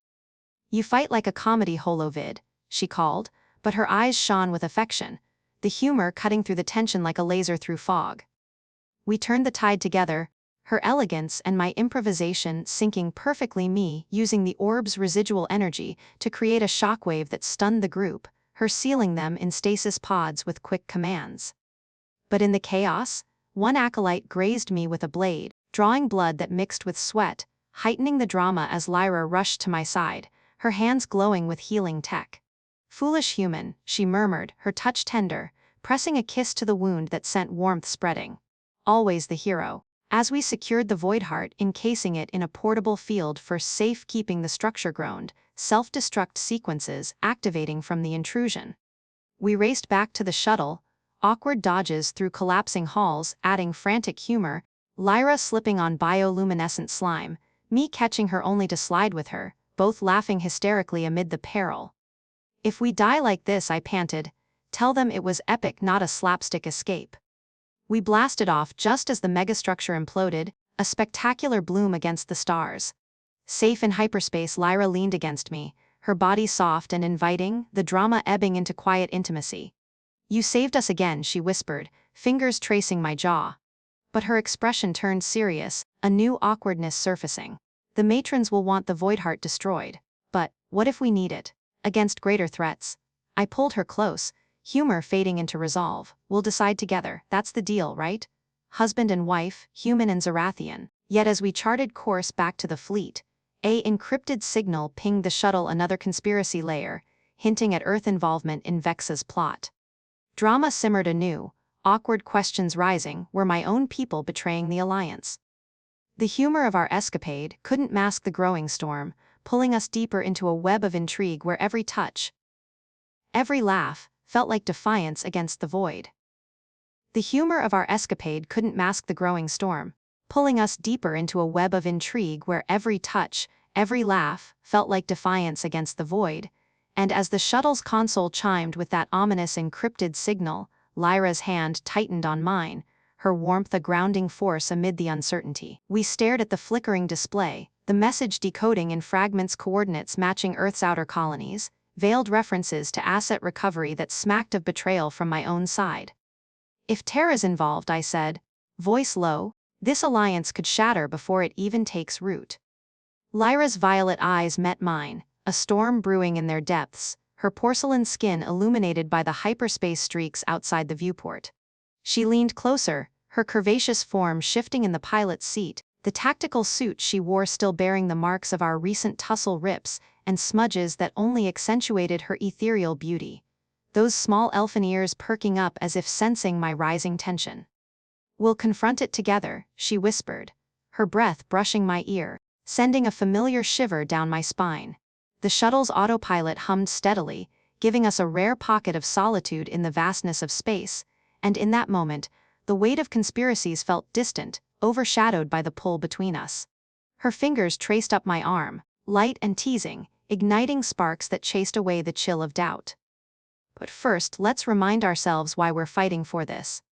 "You fight like a comedy holovid," she called, but her eyes shone with affection, the humor cutting through the tension like a laser through fog. We turned the tide together, her elegance and my improvisation syncing perfectly, me using the orb's residual energy to create a shockwave that stunned the group, her sealing them in stasis pods with quick commands. But in the chaos, one acolyte grazed me with a blade, drawing blood that mixed with sweat, heightening the drama as Lyra rushed to my side, her hands glowing with healing tech. "Foolish human," she murmured, her touch tender, pressing a kiss to the wound that sent warmth spreading. Always the hero. As we secured the Voidheart, encasing it in a portable field for safekeeping, the structure groaned, self-destruct sequences activating from the intrusion. We raced back to the shuttle, awkward dodges through collapsing halls adding frantic humor, Lyra slipping on bioluminescent slime, me catching her only to slide with her, both laughing hysterically amid the peril. "If we die like this," I panted, "tell them it was epic, not a slapstick escape." We blasted off just as the megastructure imploded, a spectacular bloom against the stars. Safe in hyperspace, Lyra leaned against me, her body soft and inviting, the drama ebbing into quiet intimacy. "You saved us again," she whispered, fingers tracing my jaw. But her expression turned serious, a new awkwardness surfacing. "The matrons will want the Voidheart destroyed. But, what if we need it? Against greater threats?" I pulled her close, humor fading into resolve. "We'll decide together, that's the deal, right? Husband and wife, human and Zerathian." Yet as we charted course back to the fleet, a encrypted signal pinged the shuttle another conspiracy layer, hinting at Earth involvement in Vexa's plot. Drama simmered anew, awkward questions rising, were my own people betraying the Alliance? The humor of our escapade couldn't mask the growing storm, pulling us deeper into a web of intrigue where every touch, every laugh, felt like defiance against the void. The humor of our escapade couldn't mask the growing storm, pulling us deeper into a web of intrigue where every touch, every laugh, felt like defiance against the void, and as the shuttle's console chimed with that ominous encrypted signal, Lyra's hand tightened on mine, her warmth a grounding force amid the uncertainty. We stared at the flickering display, the message decoding in fragments coordinates matching Earth's outer colonies, veiled references to asset recovery that smacked of betrayal from my own side. "If Terra's involved," I said, voice low, "this alliance could shatter before it even takes root." Lyra's violet eyes met mine, a storm brewing in their depths, her porcelain skin illuminated by the hyperspace streaks outside the viewport. She leaned closer, her curvaceous form shifting in the pilot's seat, the tactical suit she wore still bearing the marks of our recent tussle rips and smudges that only accentuated her ethereal beauty. Those small elfin ears perking up as if sensing my rising tension. "We'll confront it together," she whispered, her breath brushing my ear, sending a familiar shiver down my spine. The shuttle's autopilot hummed steadily, giving us a rare pocket of solitude in the vastness of space, and in that moment, the weight of conspiracies felt distant, overshadowed by the pull between us. Her fingers traced up my arm, light and teasing, igniting sparks that chased away the chill of doubt. "But first, let's remind ourselves why we're fighting for this."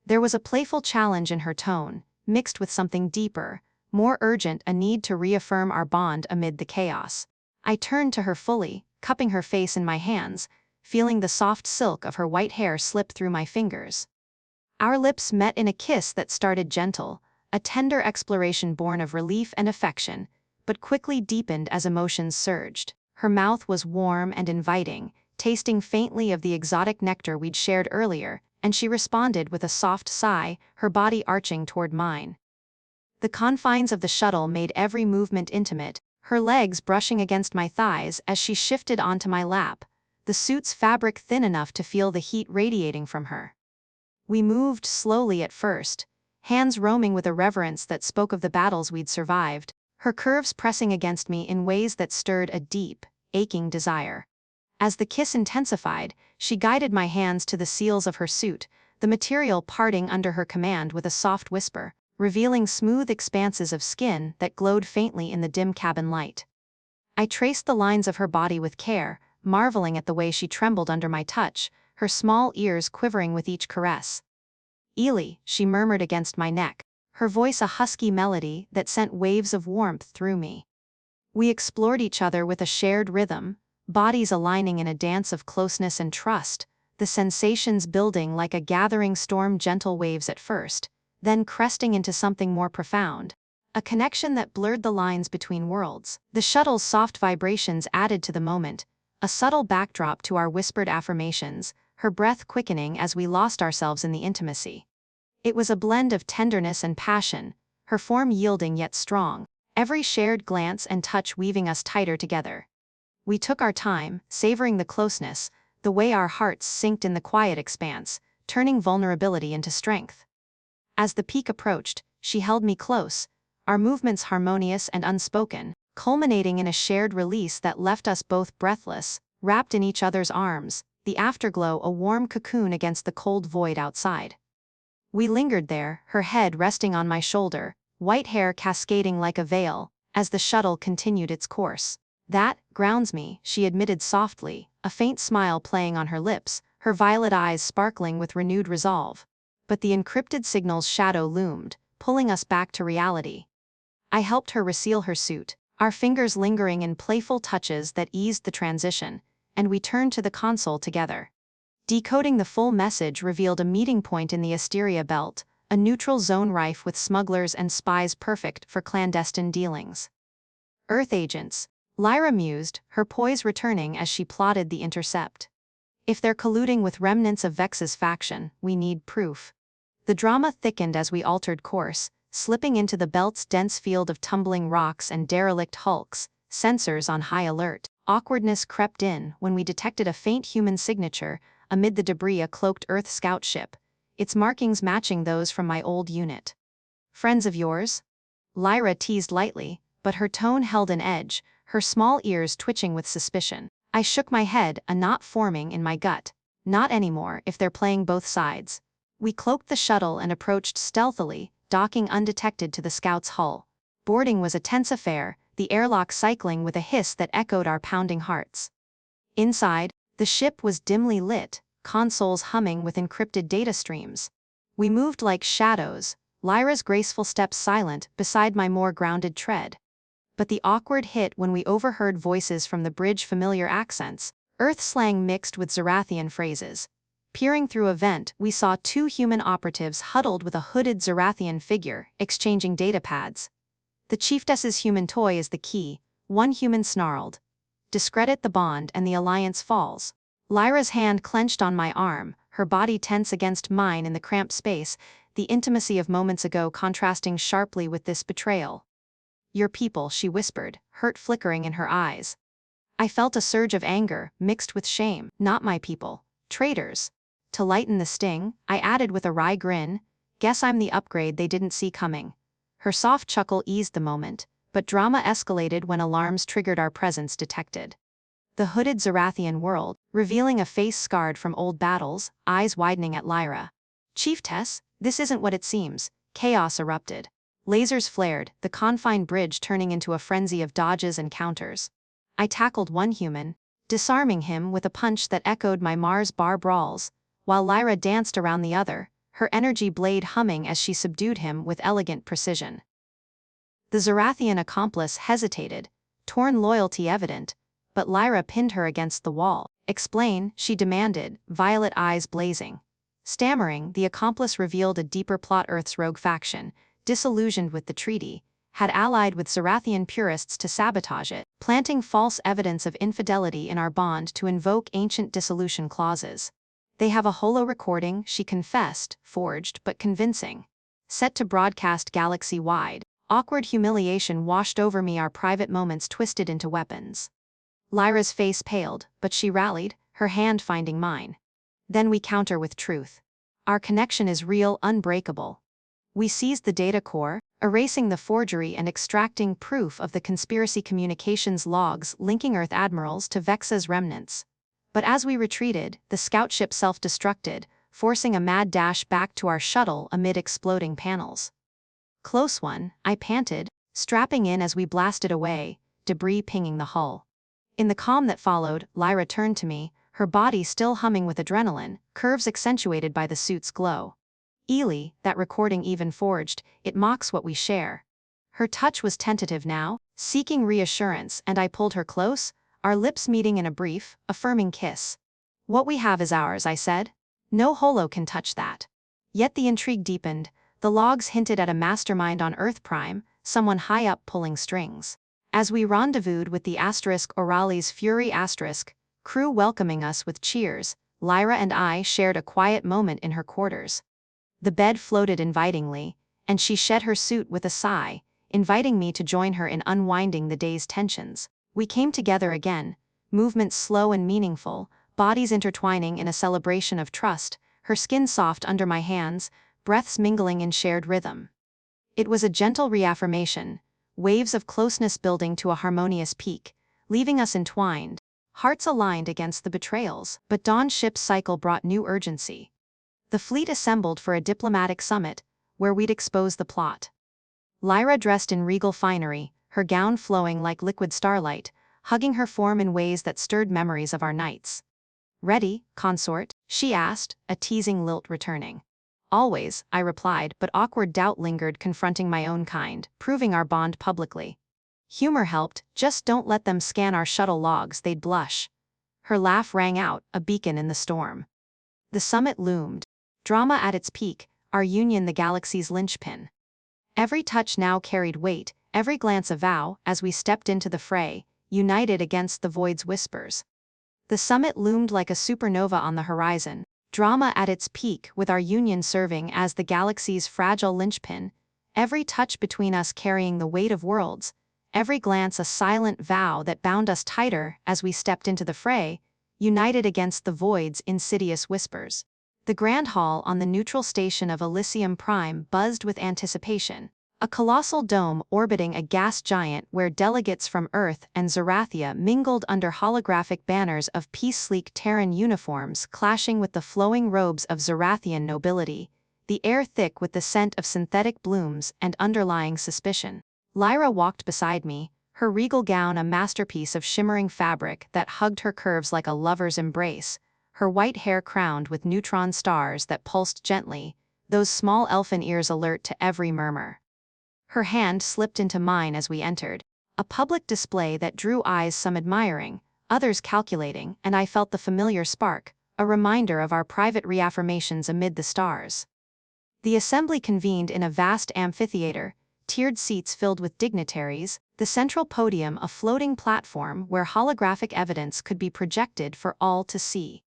There was a playful challenge in her tone, mixed with something deeper, more urgent, a need to reaffirm our bond amid the chaos. I turned to her fully, cupping her face in my hands, feeling the soft silk of her white hair slip through my fingers. Our lips met in a kiss that started gentle, a tender exploration born of relief and affection, but quickly deepened as emotions surged. Her mouth was warm and inviting, tasting faintly of the exotic nectar we'd shared earlier, and she responded with a soft sigh, her body arching toward mine. The confines of the shuttle made every movement intimate, her legs brushing against my thighs as she shifted onto my lap, the suit's fabric thin enough to feel the heat radiating from her. We moved slowly at first, hands roaming with a reverence that spoke of the battles we'd survived, her curves pressing against me in ways that stirred a deep, aching desire. As the kiss intensified, she guided my hands to the seals of her suit, the material parting under her command with a soft whisper, revealing smooth expanses of skin that glowed faintly in the dim cabin light. I traced the lines of her body with care, marveling at the way she trembled under my touch, her small ears quivering with each caress. "Eli," she murmured against my neck, her voice a husky melody that sent waves of warmth through me. We explored each other with a shared rhythm, bodies aligning in a dance of closeness and trust, the sensations building like a gathering storm, gentle waves at first, then cresting into something more profound, a connection that blurred the lines between worlds. The shuttle's soft vibrations added to the moment, a subtle backdrop to our whispered affirmations, her breath quickening as we lost ourselves in the intimacy. It was a blend of tenderness and passion, her form yielding yet strong, every shared glance and touch weaving us tighter together. We took our time, savoring the closeness, the way our hearts synced in the quiet expanse, turning vulnerability into strength. As the peak approached, she held me close, our movements harmonious and unspoken, culminating in a shared release that left us both breathless, wrapped in each other's arms, the afterglow a warm cocoon against the cold void outside. We lingered there, her head resting on my shoulder, white hair cascading like a veil, as the shuttle continued its course. "That grounds me," she admitted softly, a faint smile playing on her lips, her violet eyes sparkling with renewed resolve. But the encrypted signal's shadow loomed, pulling us back to reality. I helped her reseal her suit, our fingers lingering in playful touches that eased the transition, and we turned to the console together. Decoding the full message revealed a meeting point in the Asteria Belt, a neutral zone rife with smugglers and spies perfect for clandestine dealings. Earth agents, Lyra mused, her poise returning as she plotted the intercept. If they're colluding with remnants of Vexa's faction, we need proof. The drama thickened as we altered course, slipping into the belt's dense field of tumbling rocks and derelict hulks, sensors on high alert. Awkwardness crept in when we detected a faint human signature amid the debris, a cloaked Earth scout ship, its markings matching those from my old unit. Friends of yours? Lyra teased lightly, but her tone held an edge, her small ears twitching with suspicion. I shook my head, a knot forming in my gut. Not anymore if they're playing both sides. We cloaked the shuttle and approached stealthily, docking undetected to the scout's hull. Boarding was a tense affair, the airlock cycling with a hiss that echoed our pounding hearts. Inside, the ship was dimly lit, consoles humming with encrypted data streams. We moved like shadows, Lyra's graceful steps silent beside my more grounded tread. But the awkward hit when we overheard voices from the bridge, familiar accents, Earth slang mixed with Zerathian phrases. Peering through a vent, we saw two human operatives huddled with a hooded Zerathian figure, exchanging datapads. The chiefess's human toy is the key, one human snarled. Discredit the bond and the alliance falls. Lyra's hand clenched on my arm, her body tense against mine in the cramped space, the intimacy of moments ago contrasting sharply with this betrayal. Your people, she whispered, hurt flickering in her eyes. I felt a surge of anger, mixed with shame. Not my people. Traitors. To lighten the sting, I added with a wry grin, guess I'm the upgrade they didn't see coming. Her soft chuckle eased the moment, but drama escalated when alarms triggered our presence detected. The hooded Zerathian whirled, revealing a face scarred from old battles, eyes widening at Lyra. Chiefess, this isn't what it seems. Chaos erupted. Lasers flared, the confined bridge turning into a frenzy of dodges and counters. I tackled one human, disarming him with a punch that echoed my Mars bar brawls, while Lyra danced around the other, her energy blade humming as she subdued him with elegant precision. The Zerathian accomplice hesitated, torn loyalty evident, but Lyra pinned her against the wall. Explain, she demanded, violet eyes blazing. Stammering, the accomplice revealed a deeper plot. Earth's rogue faction, disillusioned with the treaty, had allied with Zerathian purists to sabotage it, planting false evidence of infidelity in our bond to invoke ancient dissolution clauses. They have a holo recording, she confessed, forged but convincing. Set to broadcast galaxy-wide. Awkward humiliation washed over me, our private moments twisted into weapons. Lyra's face paled, but she rallied, her hand finding mine. Then we counter with truth. Our connection is real, unbreakable. We seized the data core, erasing the forgery and extracting proof of the conspiracy communications logs linking Earth admirals to Vexa's remnants. But as we retreated, the scout ship self-destructed, forcing a mad dash back to our shuttle amid exploding panels. Close one, I panted, strapping in as we blasted away, debris pinging the hull. In the calm that followed, Lyra turned to me, her body still humming with adrenaline, curves accentuated by the suit's glow. Eli, that recording even forged, it mocks what we share. Her touch was tentative now, seeking reassurance, and I pulled her close, our lips meeting in a brief, affirming kiss. What we have is ours, I said. No holo can touch that. Yet the intrigue deepened. The logs hinted at a mastermind on Earth Prime, someone high up pulling strings. As we rendezvoused with the *Orali's Fury *, crew welcoming us with cheers, Lyra and I shared a quiet moment in her quarters. The bed floated invitingly, and she shed her suit with a sigh, inviting me to join her in unwinding the day's tensions. We came together again, movements slow and meaningful, bodies intertwining in a celebration of trust, her skin soft under my hands, breaths mingling in shared rhythm. It was a gentle reaffirmation, waves of closeness building to a harmonious peak, leaving us entwined, hearts aligned against the betrayals. But Dawn's ship's cycle brought new urgency. The fleet assembled for a diplomatic summit, where we'd expose the plot. Lyra dressed in regal finery, her gown flowing like liquid starlight, hugging her form in ways that stirred memories of our nights. Ready, consort? She asked, a teasing lilt returning. Always, I replied, but awkward doubt lingered, confronting my own kind, proving our bond publicly. Humor helped, just don't let them scan our shuttle logs, they'd blush. Her laugh rang out, a beacon in the storm. The summit loomed. Drama at its peak, our union the galaxy's linchpin. Every touch now carried weight, every glance a vow, as we stepped into the fray, united against the void's whispers. The summit loomed like a supernova on the horizon, drama at its peak with our union serving as the galaxy's fragile linchpin, every touch between us carrying the weight of worlds, every glance a silent vow that bound us tighter as we stepped into the fray, united against the void's insidious whispers. The grand hall on the neutral station of Elysium Prime buzzed with anticipation. A colossal dome orbiting a gas giant where delegates from Earth and Zerathia mingled under holographic banners of peace-sleek Terran uniforms clashing with the flowing robes of Zerathian nobility, the air thick with the scent of synthetic blooms and underlying suspicion. Lyra walked beside me, her regal gown a masterpiece of shimmering fabric that hugged her curves like a lover's embrace, her white hair crowned with neutron stars that pulsed gently, those small elfin ears alert to every murmur. Her hand slipped into mine as we entered, a public display that drew eyes, some admiring, others calculating, and I felt the familiar spark, a reminder of our private reaffirmations amid the stars. The assembly convened in a vast amphitheater, tiered seats filled with dignitaries, the central podium a floating platform where holographic evidence could be projected for all to see.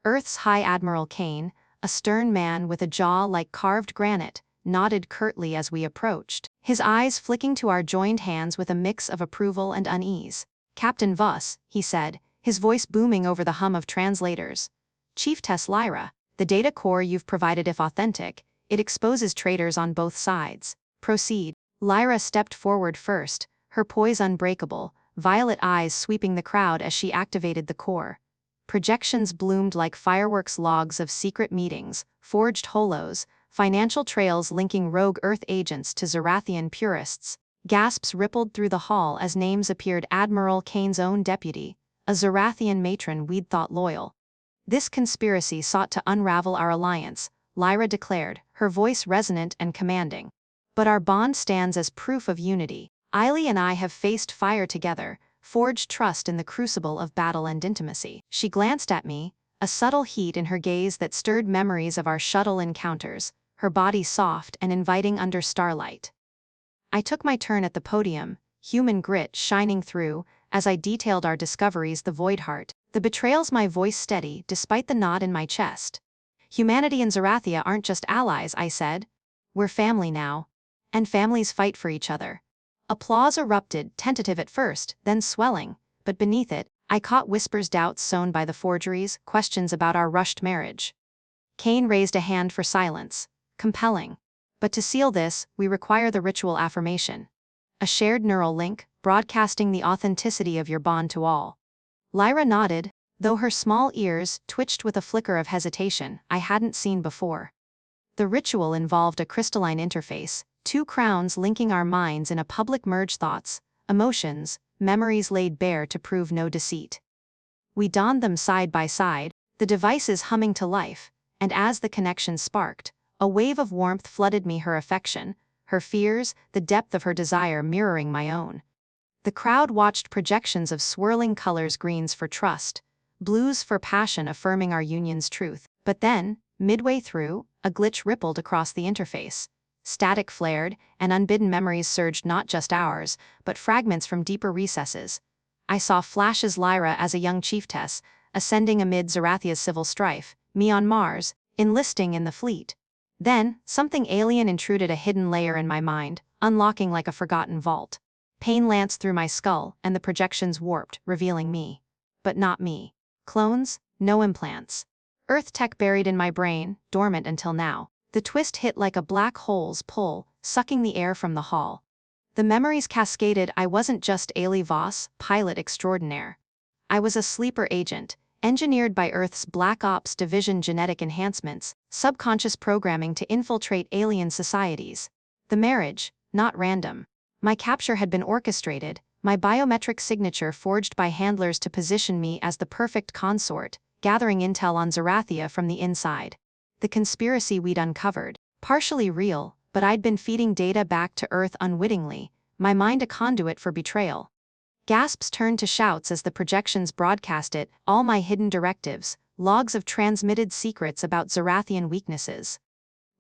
Earth's High Admiral Kane, a stern man with a jaw like carved granite, nodded curtly as we approached, his eyes flicking to our joined hands with a mix of approval and unease. "Captain Voss," he said, his voice booming over the hum of translators. "Chieftess Lyra, the data core you've provided, if authentic, it exposes traitors on both sides. Proceed." Lyra stepped forward first, her poise unbreakable, violet eyes sweeping the crowd as she activated the core. Projections bloomed like fireworks, logs of secret meetings, forged holos, financial trails linking rogue Earth agents to Zerathian purists. Gasps rippled through the hall as names appeared: Admiral Kane's own deputy, a Zerathian matron we'd thought loyal. "This conspiracy sought to unravel our alliance," Lyra declared, her voice resonant and commanding. "But our bond stands as proof of unity. Eli and I have faced fire together, forged trust in the crucible of battle and intimacy." She glanced at me, a subtle heat in her gaze that stirred memories of our shuttle encounters, her body soft and inviting under starlight. I took my turn at the podium, human grit shining through, as I detailed our discoveries: the Voidheart, the betrayals, my voice steady despite the knot in my chest. "Humanity and Zerathia aren't just allies," I said. "We're family now. And families fight for each other." Applause erupted, tentative at first, then swelling, but beneath it, I caught whispers, doubts sown by the forgeries, questions about our rushed marriage. Kane raised a hand for silence. "Compelling. But to seal this, we require the ritual affirmation. A shared neural link, broadcasting the authenticity of your bond to all." Lyra nodded, though her small ears twitched with a flicker of hesitation I hadn't seen before. The ritual involved a crystalline interface, two crowns linking our minds in a public merge: thoughts, emotions, memories laid bare to prove no deceit. We donned them side by side, the devices humming to life, and as the connection sparked, a wave of warmth flooded me, her affection, her fears, the depth of her desire mirroring my own. The crowd watched, projections of swirling colors: greens for trust, blues for passion affirming our union's truth. But then, midway through, a glitch rippled across the interface. Static flared, and unbidden memories surged, not just ours, but fragments from deeper recesses. I saw flashes: Lyra as a young chieftess, ascending amid Zerathia's civil strife, me on Mars, enlisting in the fleet. Then, something alien intruded, a hidden layer in my mind, unlocking like a forgotten vault. Pain lanced through my skull, and the projections warped, revealing me. But not me. Clones, no implants. Earth tech buried in my brain, dormant until now. The twist hit like a black hole's pull, sucking the air from the hall. The memories cascaded. I wasn't just Eli Voss, pilot extraordinaire. I was a sleeper agent, engineered by Earth's Black Ops Division, genetic enhancements, subconscious programming to infiltrate alien societies. The marriage, not random. My capture had been orchestrated, my biometric signature forged by handlers to position me as the perfect consort, gathering intel on Zerathia from the inside. The conspiracy we'd uncovered, partially real, but I'd been feeding data back to Earth unwittingly, my mind a conduit for betrayal. Gasps turned to shouts as the projections broadcast it, all my hidden directives, logs of transmitted secrets about Zerathian weaknesses.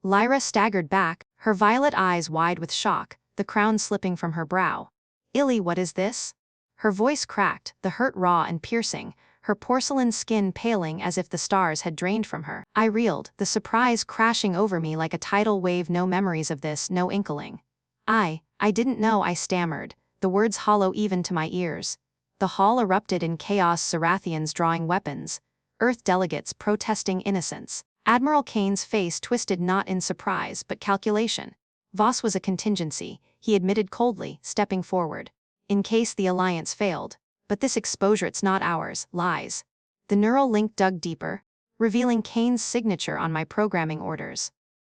Lyra staggered back, her violet eyes wide with shock, the crown slipping from her brow. Ili, what is this? Her voice cracked, the hurt raw and piercing, her porcelain skin paling as if the stars had drained from her. I reeled, the surprise crashing over me like a tidal wave. No memories of this, no inkling. I didn't know, I stammered, the words hollow even to my ears. The hall erupted in chaos, Zerathians drawing weapons, Earth delegates protesting innocence. Admiral Kane's face twisted not in surprise but calculation. Voss was a contingency, he admitted coldly, stepping forward. In case the Alliance failed. But this exposure, it's not ours, lies. The neural link dug deeper, revealing Kane's signature on my programming orders.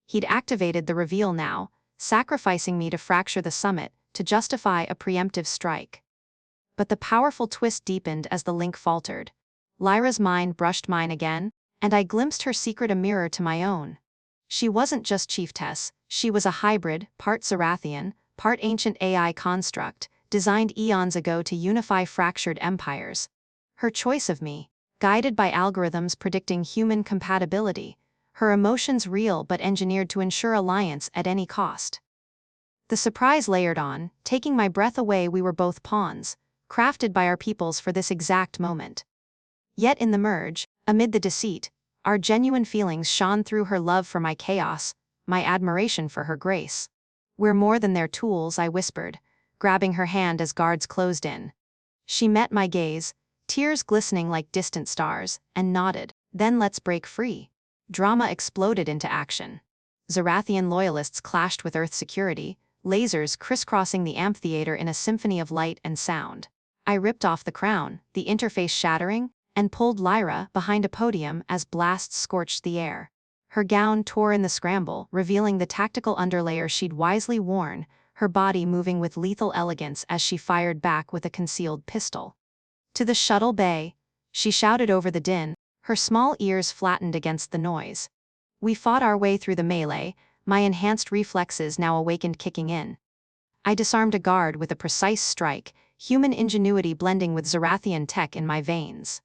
He'd activated the reveal now, sacrificing me to fracture the summit, to justify a preemptive strike. But the powerful twist deepened as the link faltered. Lyra's mind brushed mine again, and I glimpsed her secret, a mirror to my own. She wasn't just chieftess, she was a hybrid, part Zerathian, part ancient AI construct, designed eons ago to unify fractured empires. Her choice of me, guided by algorithms predicting human compatibility, her emotions real but engineered to ensure alliance at any cost. The surprise layered on, taking my breath away. We were both pawns, crafted by our peoples for this exact moment. Yet in the merge, amid the deceit, our genuine feelings shone through. Her love for my chaos, my admiration for her grace. We're more than their tools, I whispered, grabbing her hand as guards closed in. She met my gaze, tears glistening like distant stars, and nodded. Then let's break free. Drama exploded into action. Zerathian loyalists clashed with Earth security, lasers crisscrossing the amphitheater in a symphony of light and sound. I ripped off the crown, the interface shattering, and pulled Lyra behind a podium as blasts scorched the air. Her gown tore in the scramble, revealing the tactical underlayer she'd wisely worn, her body moving with lethal elegance as she fired back with a concealed pistol. To the shuttle bay, she shouted over the din, her small ears flattened against the noise. We fought our way through the melee, my enhanced reflexes now awakened kicking in. I disarmed a guard with a precise strike, human ingenuity blending with Zerathian tech in my veins.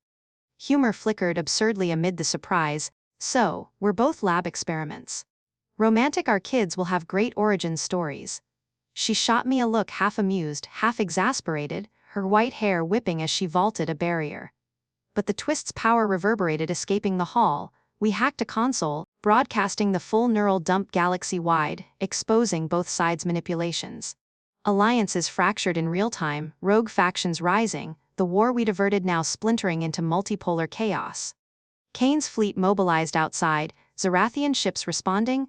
Humor flickered absurdly amid the surprise, so, we're both lab experiments. Romantic, our kids will have great origin stories. She shot me a look half amused, half exasperated, her white hair whipping as she vaulted a barrier. But the twist's power reverberated, escaping the hall. We hacked a console, broadcasting the full neural dump galaxy-wide, exposing both sides' manipulations. Alliances fractured in real time, rogue factions rising, the war we'd averted now splintering into multipolar chaos. Kane's fleet mobilized outside, Zerathian ships responding.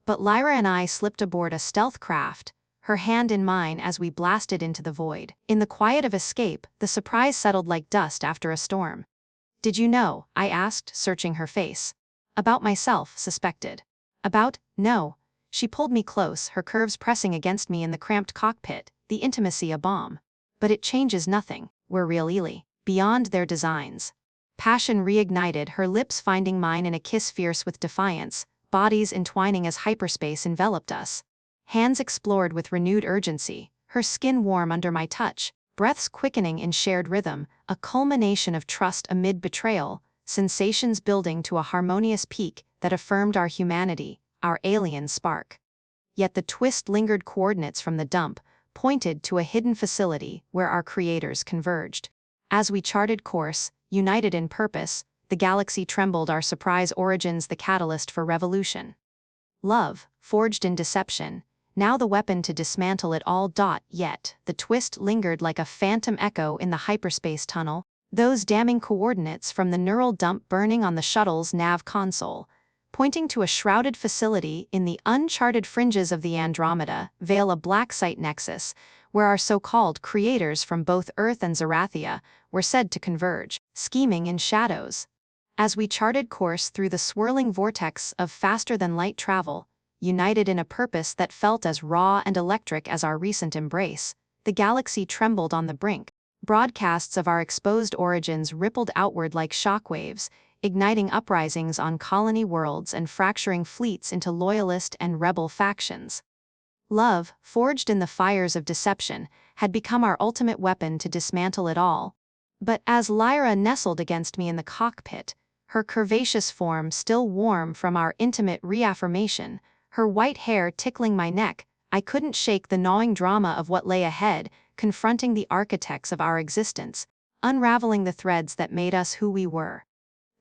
But Lyra and I slipped aboard a stealth craft, her hand in mine as we blasted into the void. In the quiet of escape, the surprise settled like dust after a storm. Did you know? I asked, searching her face. About myself, suspected. No. She pulled me close, her curves pressing against me in the cramped cockpit, the intimacy a balm. But it changes nothing, we're real Eli, beyond their designs. Passion reignited, her lips finding mine in a kiss fierce with defiance, bodies entwining as hyperspace enveloped us. Hands explored with renewed urgency, her skin warm under my touch, breaths quickening in shared rhythm, a culmination of trust amid betrayal, sensations building to a harmonious peak that affirmed our humanity, our alien spark. Yet the twist lingered. Coordinates from the dump pointed to a hidden facility where our creators converged. As we charted course, united in purpose, the galaxy trembled, our surprise origins the catalyst for revolution. Love, forged in deception, now the weapon to dismantle it all. Yet, the twist lingered like a phantom echo in the hyperspace tunnel, those damning coordinates from the neural dump burning on the shuttle's nav console, pointing to a shrouded facility in the uncharted fringes of the Andromeda, Veil, a black site nexus, where our so-called creators from both Earth and Zerathia were said to converge, scheming in shadows. As we charted course through the swirling vortex of faster-than-light travel, united in a purpose that felt as raw and electric as our recent embrace, the galaxy trembled on the brink. Broadcasts of our exposed origins rippled outward like shockwaves, igniting uprisings on colony worlds and fracturing fleets into loyalist and rebel factions. Love, forged in the fires of deception, had become our ultimate weapon to dismantle it all. But as Lyra nestled against me in the cockpit, her curvaceous form still warm from our intimate reaffirmation, her white hair tickling my neck, I couldn't shake the gnawing drama of what lay ahead, confronting the architects of our existence, unraveling the threads that made us who we were.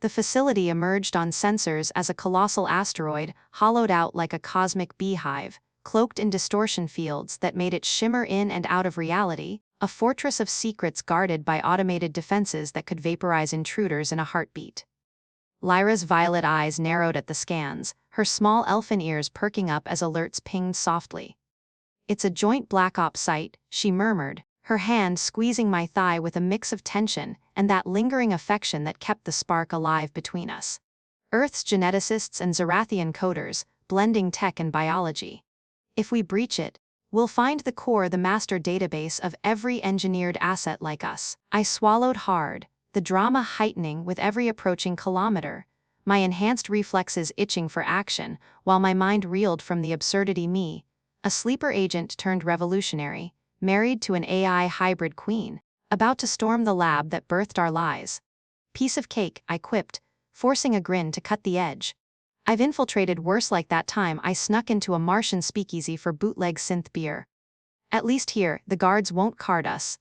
The facility emerged on sensors as a colossal asteroid, hollowed out like a cosmic beehive, cloaked in distortion fields that made it shimmer in and out of reality, a fortress of secrets guarded by automated defenses that could vaporize intruders in a heartbeat. Lyra's violet eyes narrowed at the scans, her small elfin ears perking up as alerts pinged softly. "It's a joint Black Ops site," she murmured, her hand squeezing my thigh with a mix of tension and that lingering affection that kept the spark alive between us. "Earth's geneticists and Zerathian coders, blending tech and biology. If we breach it, we'll find the core, the master database of every engineered asset like us." I swallowed hard, the drama heightening with every approaching kilometer, my enhanced reflexes itching for action, while my mind reeled from the absurdity. Me, a sleeper agent turned revolutionary, married to an AI hybrid queen, about to storm the lab that birthed our lies. "Piece of cake," I quipped, forcing a grin to cut the edge. "I've infiltrated worse, like that time I snuck into a Martian speakeasy for bootleg synth beer. At least here, the guards won't card us."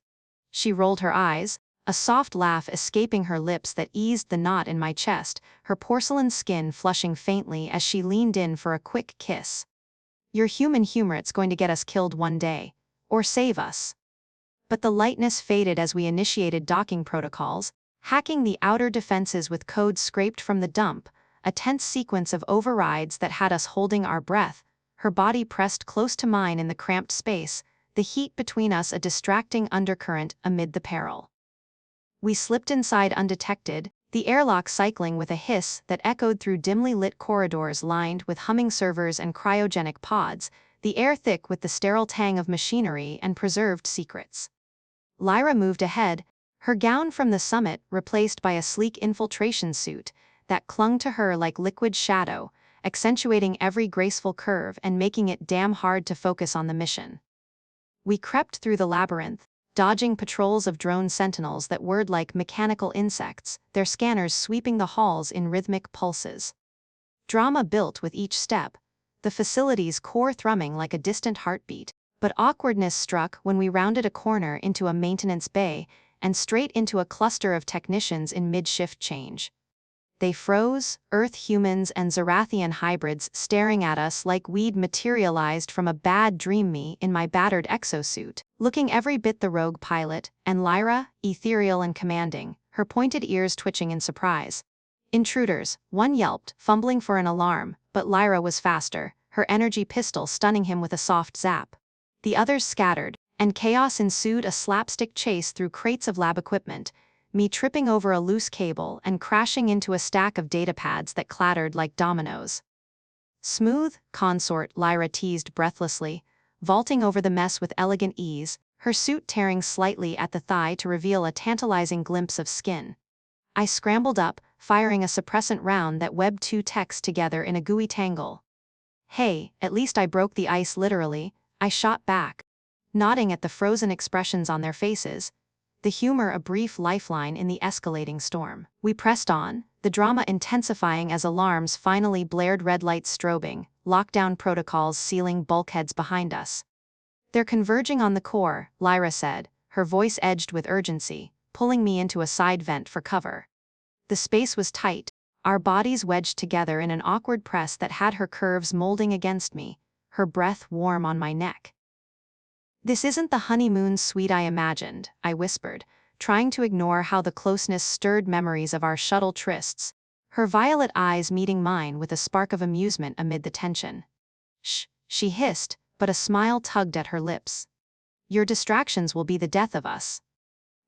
She rolled her eyes, a soft laugh escaping her lips that eased the knot in my chest, her porcelain skin flushing faintly as she leaned in for a quick kiss. "Your human humor's going to get us killed one day. Or save us." But the lightness faded as we initiated docking protocols, hacking the outer defenses with codes scraped from the dump, a tense sequence of overrides that had us holding our breath, her body pressed close to mine in the cramped space, the heat between us a distracting undercurrent amid the peril. We slipped inside undetected, the airlock cycling with a hiss that echoed through dimly lit corridors lined with humming servers and cryogenic pods, the air thick with the sterile tang of machinery and preserved secrets. Lyra moved ahead, her gown from the summit replaced by a sleek infiltration suit that clung to her like liquid shadow, accentuating every graceful curve and making it damn hard to focus on the mission. We crept through the labyrinth, dodging patrols of drone sentinels that whirred like mechanical insects, their scanners sweeping the halls in rhythmic pulses. Drama built with each step, the facility's core thrumming like a distant heartbeat, but awkwardness struck when we rounded a corner into a maintenance bay and straight into a cluster of technicians in mid-shift change. They froze, Earth humans and Zerathian hybrids staring at us like we'd materialized from a bad dream. Me in my battered exosuit, looking every bit the rogue pilot, and Lyra, ethereal and commanding, her pointed ears twitching in surprise. "Intruders," one yelped, fumbling for an alarm, but Lyra was faster, her energy pistol stunning him with a soft zap. The others scattered, and chaos ensued, a slapstick chase through crates of lab equipment, me tripping over a loose cable and crashing into a stack of datapads that clattered like dominoes. "Smooth, consort," Lyra teased breathlessly, vaulting over the mess with elegant ease, her suit tearing slightly at the thigh to reveal a tantalizing glimpse of skin. I scrambled up, firing a suppressant round that webbed two techs together in a gooey tangle. "Hey, at least I broke the ice literally," I shot back, nodding at the frozen expressions on their faces, the humor a brief lifeline in the escalating storm. We pressed on, the drama intensifying as alarms finally blared, red lights strobing, lockdown protocols sealing bulkheads behind us. "They're converging on the core," Lyra said, her voice edged with urgency, pulling me into a side vent for cover. The space was tight, our bodies wedged together in an awkward press that had her curves molding against me, her breath warm on my neck. "This isn't the honeymoon suite I imagined," I whispered, trying to ignore how the closeness stirred memories of our shuttle trysts, her violet eyes meeting mine with a spark of amusement amid the tension. "Shh," she hissed, but a smile tugged at her lips. "Your distractions will be the death of us."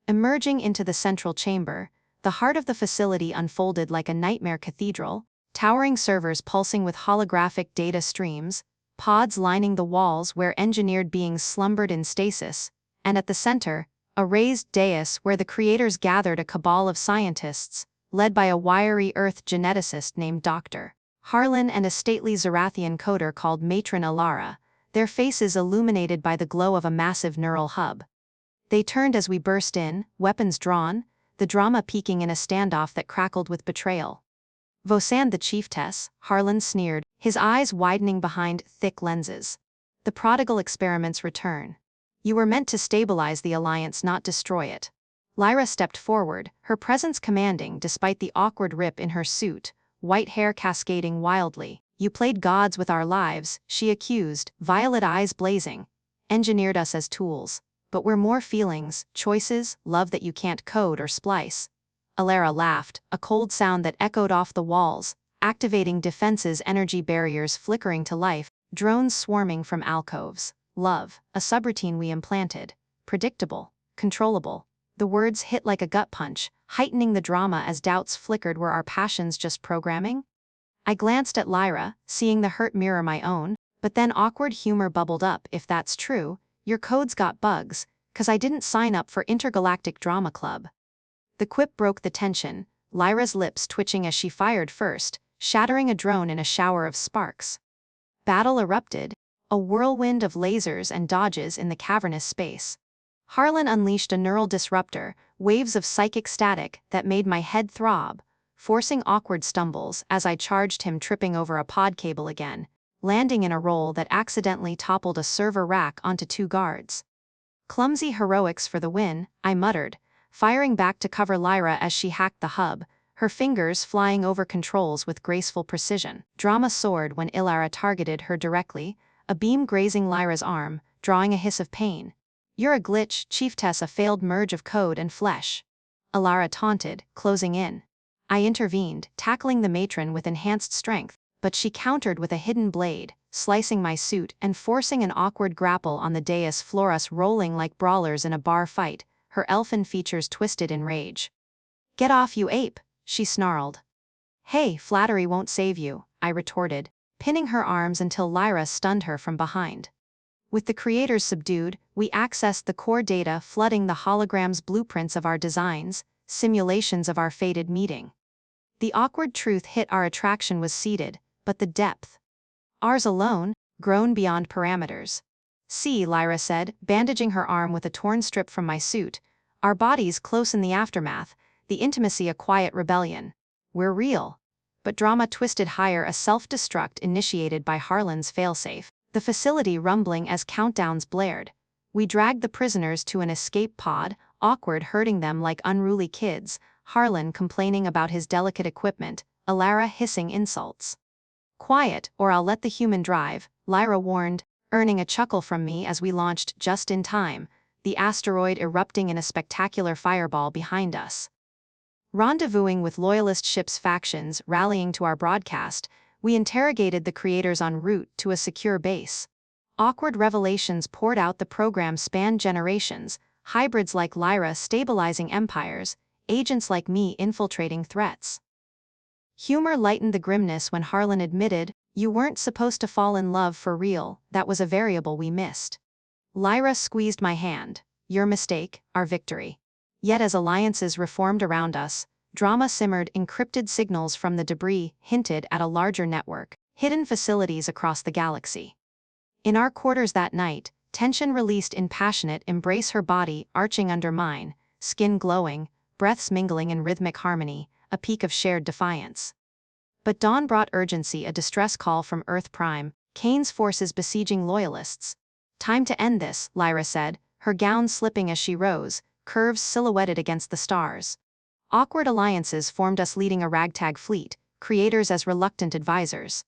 Emerging into the central chamber, the heart of the facility unfolded like a nightmare cathedral, towering servers pulsing with holographic data streams, pods lining the walls where engineered beings slumbered in stasis, and at the center, a raised dais where the creators gathered, a cabal of scientists, led by a wiry Earth geneticist named Dr. Harlan and a stately Zerathian coder called Matron Ilara, their faces illuminated by the glow of a massive neural hub. They turned as we burst in, weapons drawn, the drama peaking in a standoff that crackled with betrayal. "Vosan the chiefess," Harlan sneered, his eyes widening behind thick lenses. "The prodigal experiments return. You were meant to stabilize the Alliance, not destroy it." Lyra stepped forward, her presence commanding despite the awkward rip in her suit, white hair cascading wildly. "You played gods with our lives," she accused, violet eyes blazing. "Engineered us as tools. But we're more: feelings, choices, love that you can't code or splice." Alara laughed, a cold sound that echoed off the walls, activating defenses, energy barriers flickering to life, drones swarming from alcoves. "Love, a subroutine we implanted. Predictable, controllable." The words hit like a gut punch, heightening the drama as doubts flickered. Were our passions just programming? I glanced at Lyra, seeing the hurt mirror my own, but then awkward humor bubbled up. "If that's true, your code's got bugs, 'cause I didn't sign up for Intergalactic Drama Club." The quip broke the tension, Lyra's lips twitching as she fired first, shattering a drone in a shower of sparks. Battle erupted, a whirlwind of lasers and dodges in the cavernous space. Harlan unleashed a neural disruptor, waves of psychic static that made my head throb, forcing awkward stumbles as I charged him, tripping over a pod cable again, landing in a roll that accidentally toppled a server rack onto two guards. "Clumsy heroics for the win," I muttered, firing back to cover Lyra as she hacked the hub, her fingers flying over controls with graceful precision. Drama soared when Ilara targeted her directly, a beam grazing Lyra's arm, drawing a hiss of pain. "You're a glitch, chiefess, a failed merge of code and flesh." Ilara taunted, closing in. I intervened, tackling the matron with enhanced strength, but she countered with a hidden blade, slicing my suit and forcing an awkward grapple on the dais floor, us rolling like brawlers in a bar fight, her elfin features twisted in rage. "Get off, you ape," she snarled. "Hey, flattery won't save you," I retorted, pinning her arms until Lyra stunned her from behind. With the creators subdued, we accessed the core data, flooding the holograms, blueprints of our designs, simulations of our fated meeting. The awkward truth hit: our attraction was seated, but the depth. Ours alone, grown beyond parameters. "See," Lyra said, bandaging her arm with a torn strip from my suit, "our bodies close in the aftermath, the intimacy a quiet rebellion. We're real." But drama twisted higher, a self-destruct initiated by Harlan's failsafe, the facility rumbling as countdowns blared. We dragged the prisoners to an escape pod, awkward, herding them like unruly kids, Harlan complaining about his delicate equipment, Alara hissing insults. "Quiet, or I'll let the human drive," Lyra warned, earning a chuckle from me as we launched just in time, the asteroid erupting in a spectacular fireball behind us. Rendezvousing with loyalist ships, factions rallying to our broadcast, we interrogated the creators en route to a secure base. Awkward revelations poured out: the program spanned generations, hybrids like Lyra stabilizing empires, agents like me infiltrating threats. Humor lightened the grimness when Harlan admitted, "You weren't supposed to fall in love for real, that was a variable we missed." Lyra squeezed my hand. "Your mistake, our victory." Yet as alliances reformed around us, drama simmered. Encrypted signals from the debris hinted at a larger network, hidden facilities across the galaxy. In our quarters that night, tension released in passionate embrace, her body arching under mine, skin glowing, breaths mingling in rhythmic harmony, a peak of shared defiance. But dawn brought urgency: a distress call from Earth Prime, Kane's forces besieging loyalists. "Time to end this," Lyra said, her gown slipping as she rose, curves silhouetted against the stars. Awkward alliances formed, us leading a ragtag fleet, creators as reluctant advisors.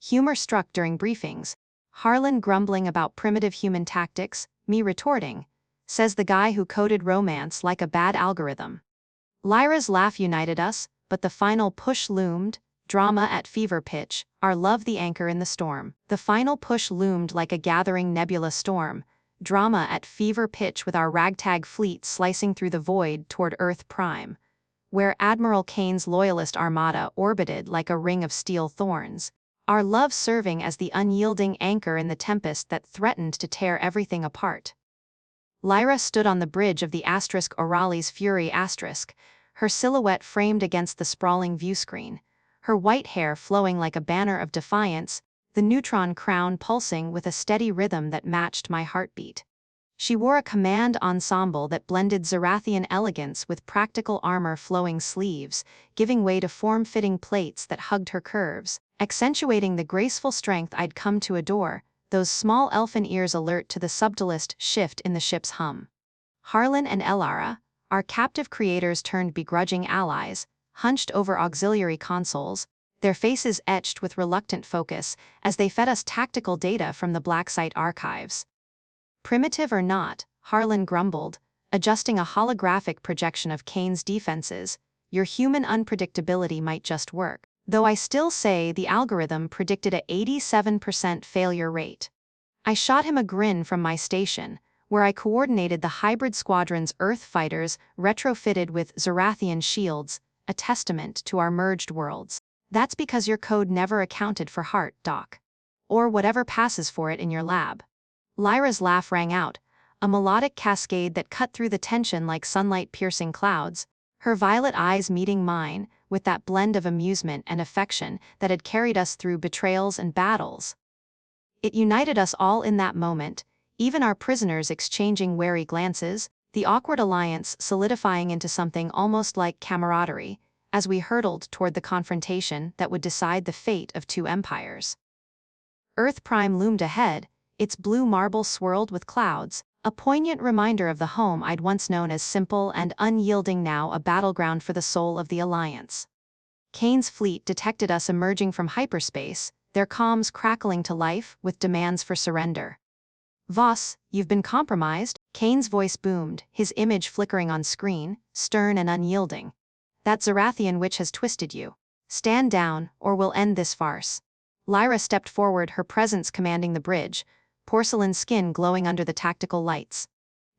Humor struck during briefings, Harlan grumbling about primitive human tactics, me retorting, "Says the guy who coded romance like a bad algorithm." Lyra's laugh united us, but the final push loomed, drama at fever pitch, our love the anchor in the storm. The final push loomed like a gathering nebula storm, drama at fever pitch, with our ragtag fleet slicing through the void toward Earth Prime, where Admiral Kane's loyalist armada orbited like a ring of steel thorns, our love serving as the unyielding anchor in the tempest that threatened to tear everything apart. Lyra stood on the bridge of the X-Aurel's Fury asterisk, her silhouette framed against the sprawling viewscreen, her white hair flowing like a banner of defiance, the neutron crown pulsing with a steady rhythm that matched my heartbeat. She wore a command ensemble that blended Zerathian elegance with practical armor-flowing sleeves, giving way to form-fitting plates that hugged her curves, accentuating the graceful strength I'd come to adore, those small elfin ears alert to the subtlest shift in the ship's hum. Harlan and Elara, our captive creators turned begrudging allies, hunched over auxiliary consoles, their faces etched with reluctant focus as they fed us tactical data from the Black Site archives. Primitive or not, Harlan grumbled, adjusting a holographic projection of Kane's defenses, your human unpredictability might just work, though I still say the algorithm predicted a 87% failure rate. I shot him a grin from my station, where I coordinated the hybrid squadron's Earth fighters retrofitted with Zerathian shields, a testament to our merged worlds. That's because your code never accounted for heart, Doc. Or whatever passes for it in your lab. Lyra's laugh rang out, a melodic cascade that cut through the tension like sunlight-piercing clouds, her violet eyes meeting mine, with that blend of amusement and affection that had carried us through betrayals and battles. It united us all in that moment, even our prisoners exchanging wary glances, the awkward alliance solidifying into something almost like camaraderie, as we hurtled toward the confrontation that would decide the fate of two empires. Earth Prime loomed ahead, its blue marble swirled with clouds, a poignant reminder of the home I'd once known as simple and unyielding, now a battleground for the soul of the Alliance. Kane's fleet detected us emerging from hyperspace, their comms crackling to life with demands for surrender. Voss, you've been compromised, Kane's voice boomed, his image flickering on screen, stern and unyielding. That Zerathian witch has twisted you. Stand down, or we'll end this farce. Lyra stepped forward, her presence commanding the bridge, porcelain skin glowing under the tactical lights.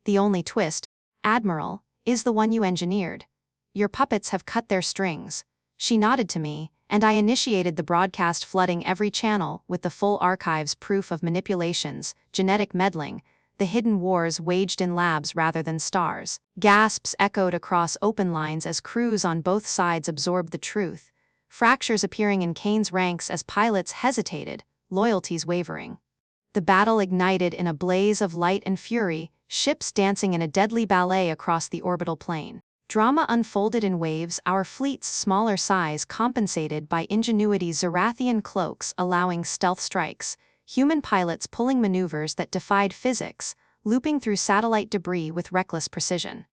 The only twist, Admiral, is the one you engineered. Your puppets have cut their strings. She nodded to me, and I initiated the broadcast, flooding every channel with the full archives proof of manipulations, genetic meddling, the hidden wars waged in labs rather than stars. Gasps echoed across open lines as crews on both sides absorbed the truth, fractures appearing in Kane's ranks as pilots hesitated, loyalties wavering. The battle ignited in a blaze of light and fury, ships dancing in a deadly ballet across the orbital plane. Drama unfolded in waves, our fleet's smaller size compensated by ingenuity's Zerathian cloaks allowing stealth strikes, human pilots pulling maneuvers that defied physics, looping through satellite debris with reckless precision.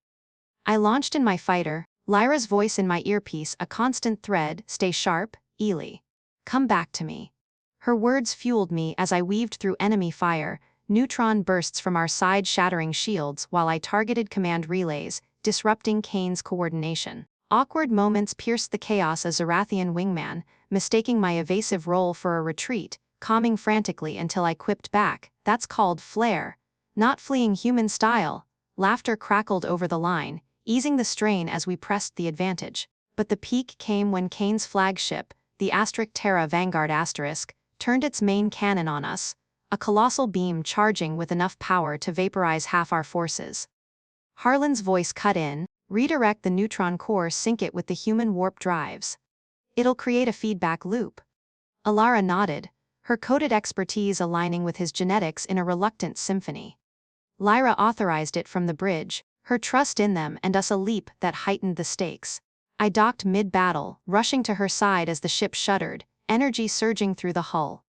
I launched in my fighter, Lyra's voice in my earpiece a constant thread, stay sharp, Eli. Come back to me. Her words fueled me as I weaved through enemy fire, neutron bursts from our side-shattering shields while I targeted command relays, disrupting Kane's coordination. Awkward moments pierced the chaos as Zerathian wingman, mistaking my evasive role for a retreat, calming frantically until I quipped back, that's called flair. Not fleeing human style. Laughter crackled over the line, easing the strain as we pressed the advantage. But the peak came when Kane's flagship, the Terra Vanguard *, turned its main cannon on us, a colossal beam charging with enough power to vaporize half our forces. Harlan's voice cut in, redirect the neutron core, sync it with the human warp drives. It'll create a feedback loop. Elara nodded, her coded expertise aligning with his genetics in a reluctant symphony. Lyra authorized it from the bridge, her trust in them and us a leap that heightened the stakes. I docked mid-battle, rushing to her side as the ship shuddered, energy surging through the hull.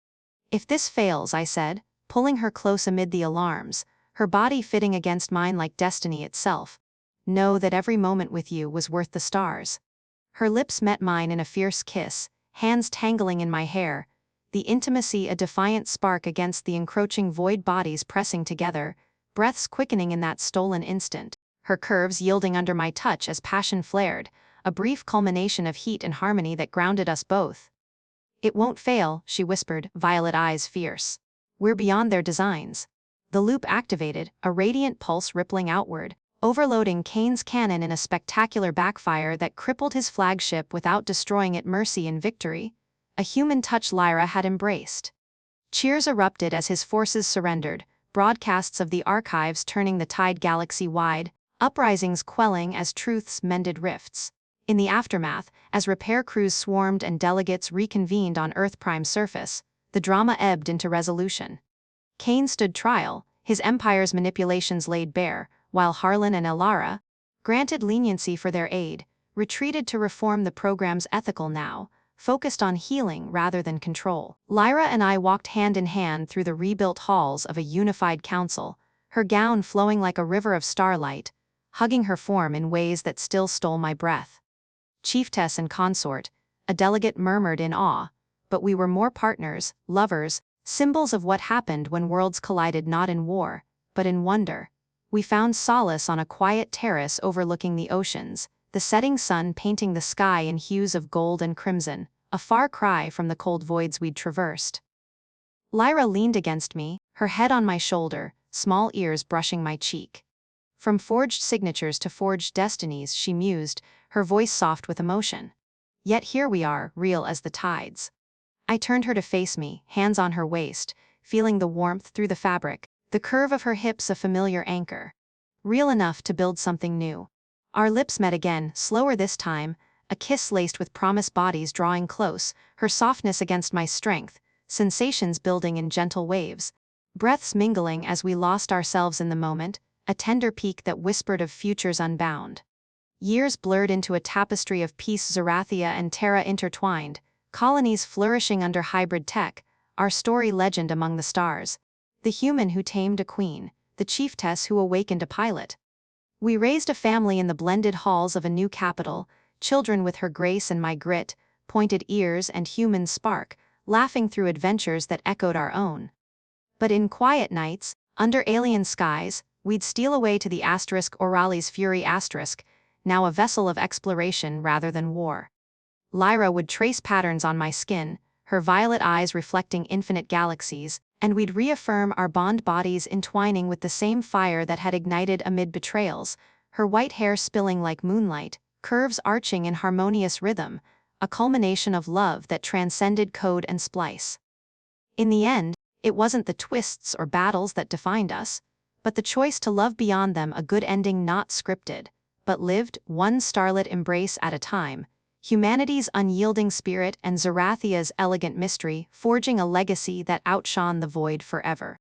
If this fails, I said, pulling her close amid the alarms, her body fitting against mine like destiny itself, know that every moment with you was worth the stars. Her lips met mine in a fierce kiss, hands tangling in my hair, the intimacy a defiant spark against the encroaching void bodies pressing together, breaths quickening in that stolen instant, her curves yielding under my touch as passion flared, a brief culmination of heat and harmony that grounded us both. It won't fail, she whispered, violet eyes fierce. We're beyond their designs. The loop activated, a radiant pulse rippling outward, overloading Kane's cannon in a spectacular backfire that crippled his flagship without destroying it. Mercy in victory, a human touch Lyra had embraced. Cheers erupted as his forces surrendered, broadcasts of the archives turning the tide galaxy-wide, uprisings quelling as truths mended rifts. In the aftermath, as repair crews swarmed and delegates reconvened on Earth Prime surface, the drama ebbed into resolution. Cain stood trial, his empire's manipulations laid bare, while Harlan and Elara, granted leniency for their aid, retreated to reform the program's ethical now, focused on healing rather than control. Lyra and I walked hand in hand through the rebuilt halls of a unified council, her gown flowing like a river of starlight, hugging her form in ways that still stole my breath. Chiefess and consort, a delegate murmured in awe, but we were more partners, lovers, symbols of what happened when worlds collided not in war, but in wonder. We found solace on a quiet terrace overlooking the oceans, the setting sun painting the sky in hues of gold and crimson, a far cry from the cold voids we'd traversed. Lyra leaned against me, her head on my shoulder, small ears brushing my cheek. From forged signatures to forged destinies, she mused, her voice soft with emotion. Yet here we are, real as the tides. I turned her to face me, hands on her waist, feeling the warmth through the fabric, the curve of her hips a familiar anchor. Real enough to build something new. Our lips met again, slower this time, a kiss laced with promise, bodies drawing close, her softness against my strength, sensations building in gentle waves. Breaths mingling as we lost ourselves in the moment, a tender peak that whispered of futures unbound. Years blurred into a tapestry of peace, Zerathia and Terra intertwined, colonies flourishing under hybrid tech, our story legend among the stars. The human who tamed a queen, the chiefess who awakened a pilot. We raised a family in the blended halls of a new capital, children with her grace and my grit, pointed ears and human spark, laughing through adventures that echoed our own. But in quiet nights, under alien skies, we'd steal away to the X-Aurel's fury asterisk, now a vessel of exploration rather than war. Lyra would trace patterns on my skin, her violet eyes reflecting infinite galaxies, and we'd reaffirm our bond, bodies entwining with the same fire that had ignited amid betrayals, her white hair spilling like moonlight, curves arching in harmonious rhythm, a culmination of love that transcended code and splice. In the end, it wasn't the twists or battles that defined us, but the choice to love beyond them, a good ending not scripted, but lived, one starlit embrace at a time, humanity's unyielding spirit and Zerathia's elegant mystery forging a legacy that outshone the void forever.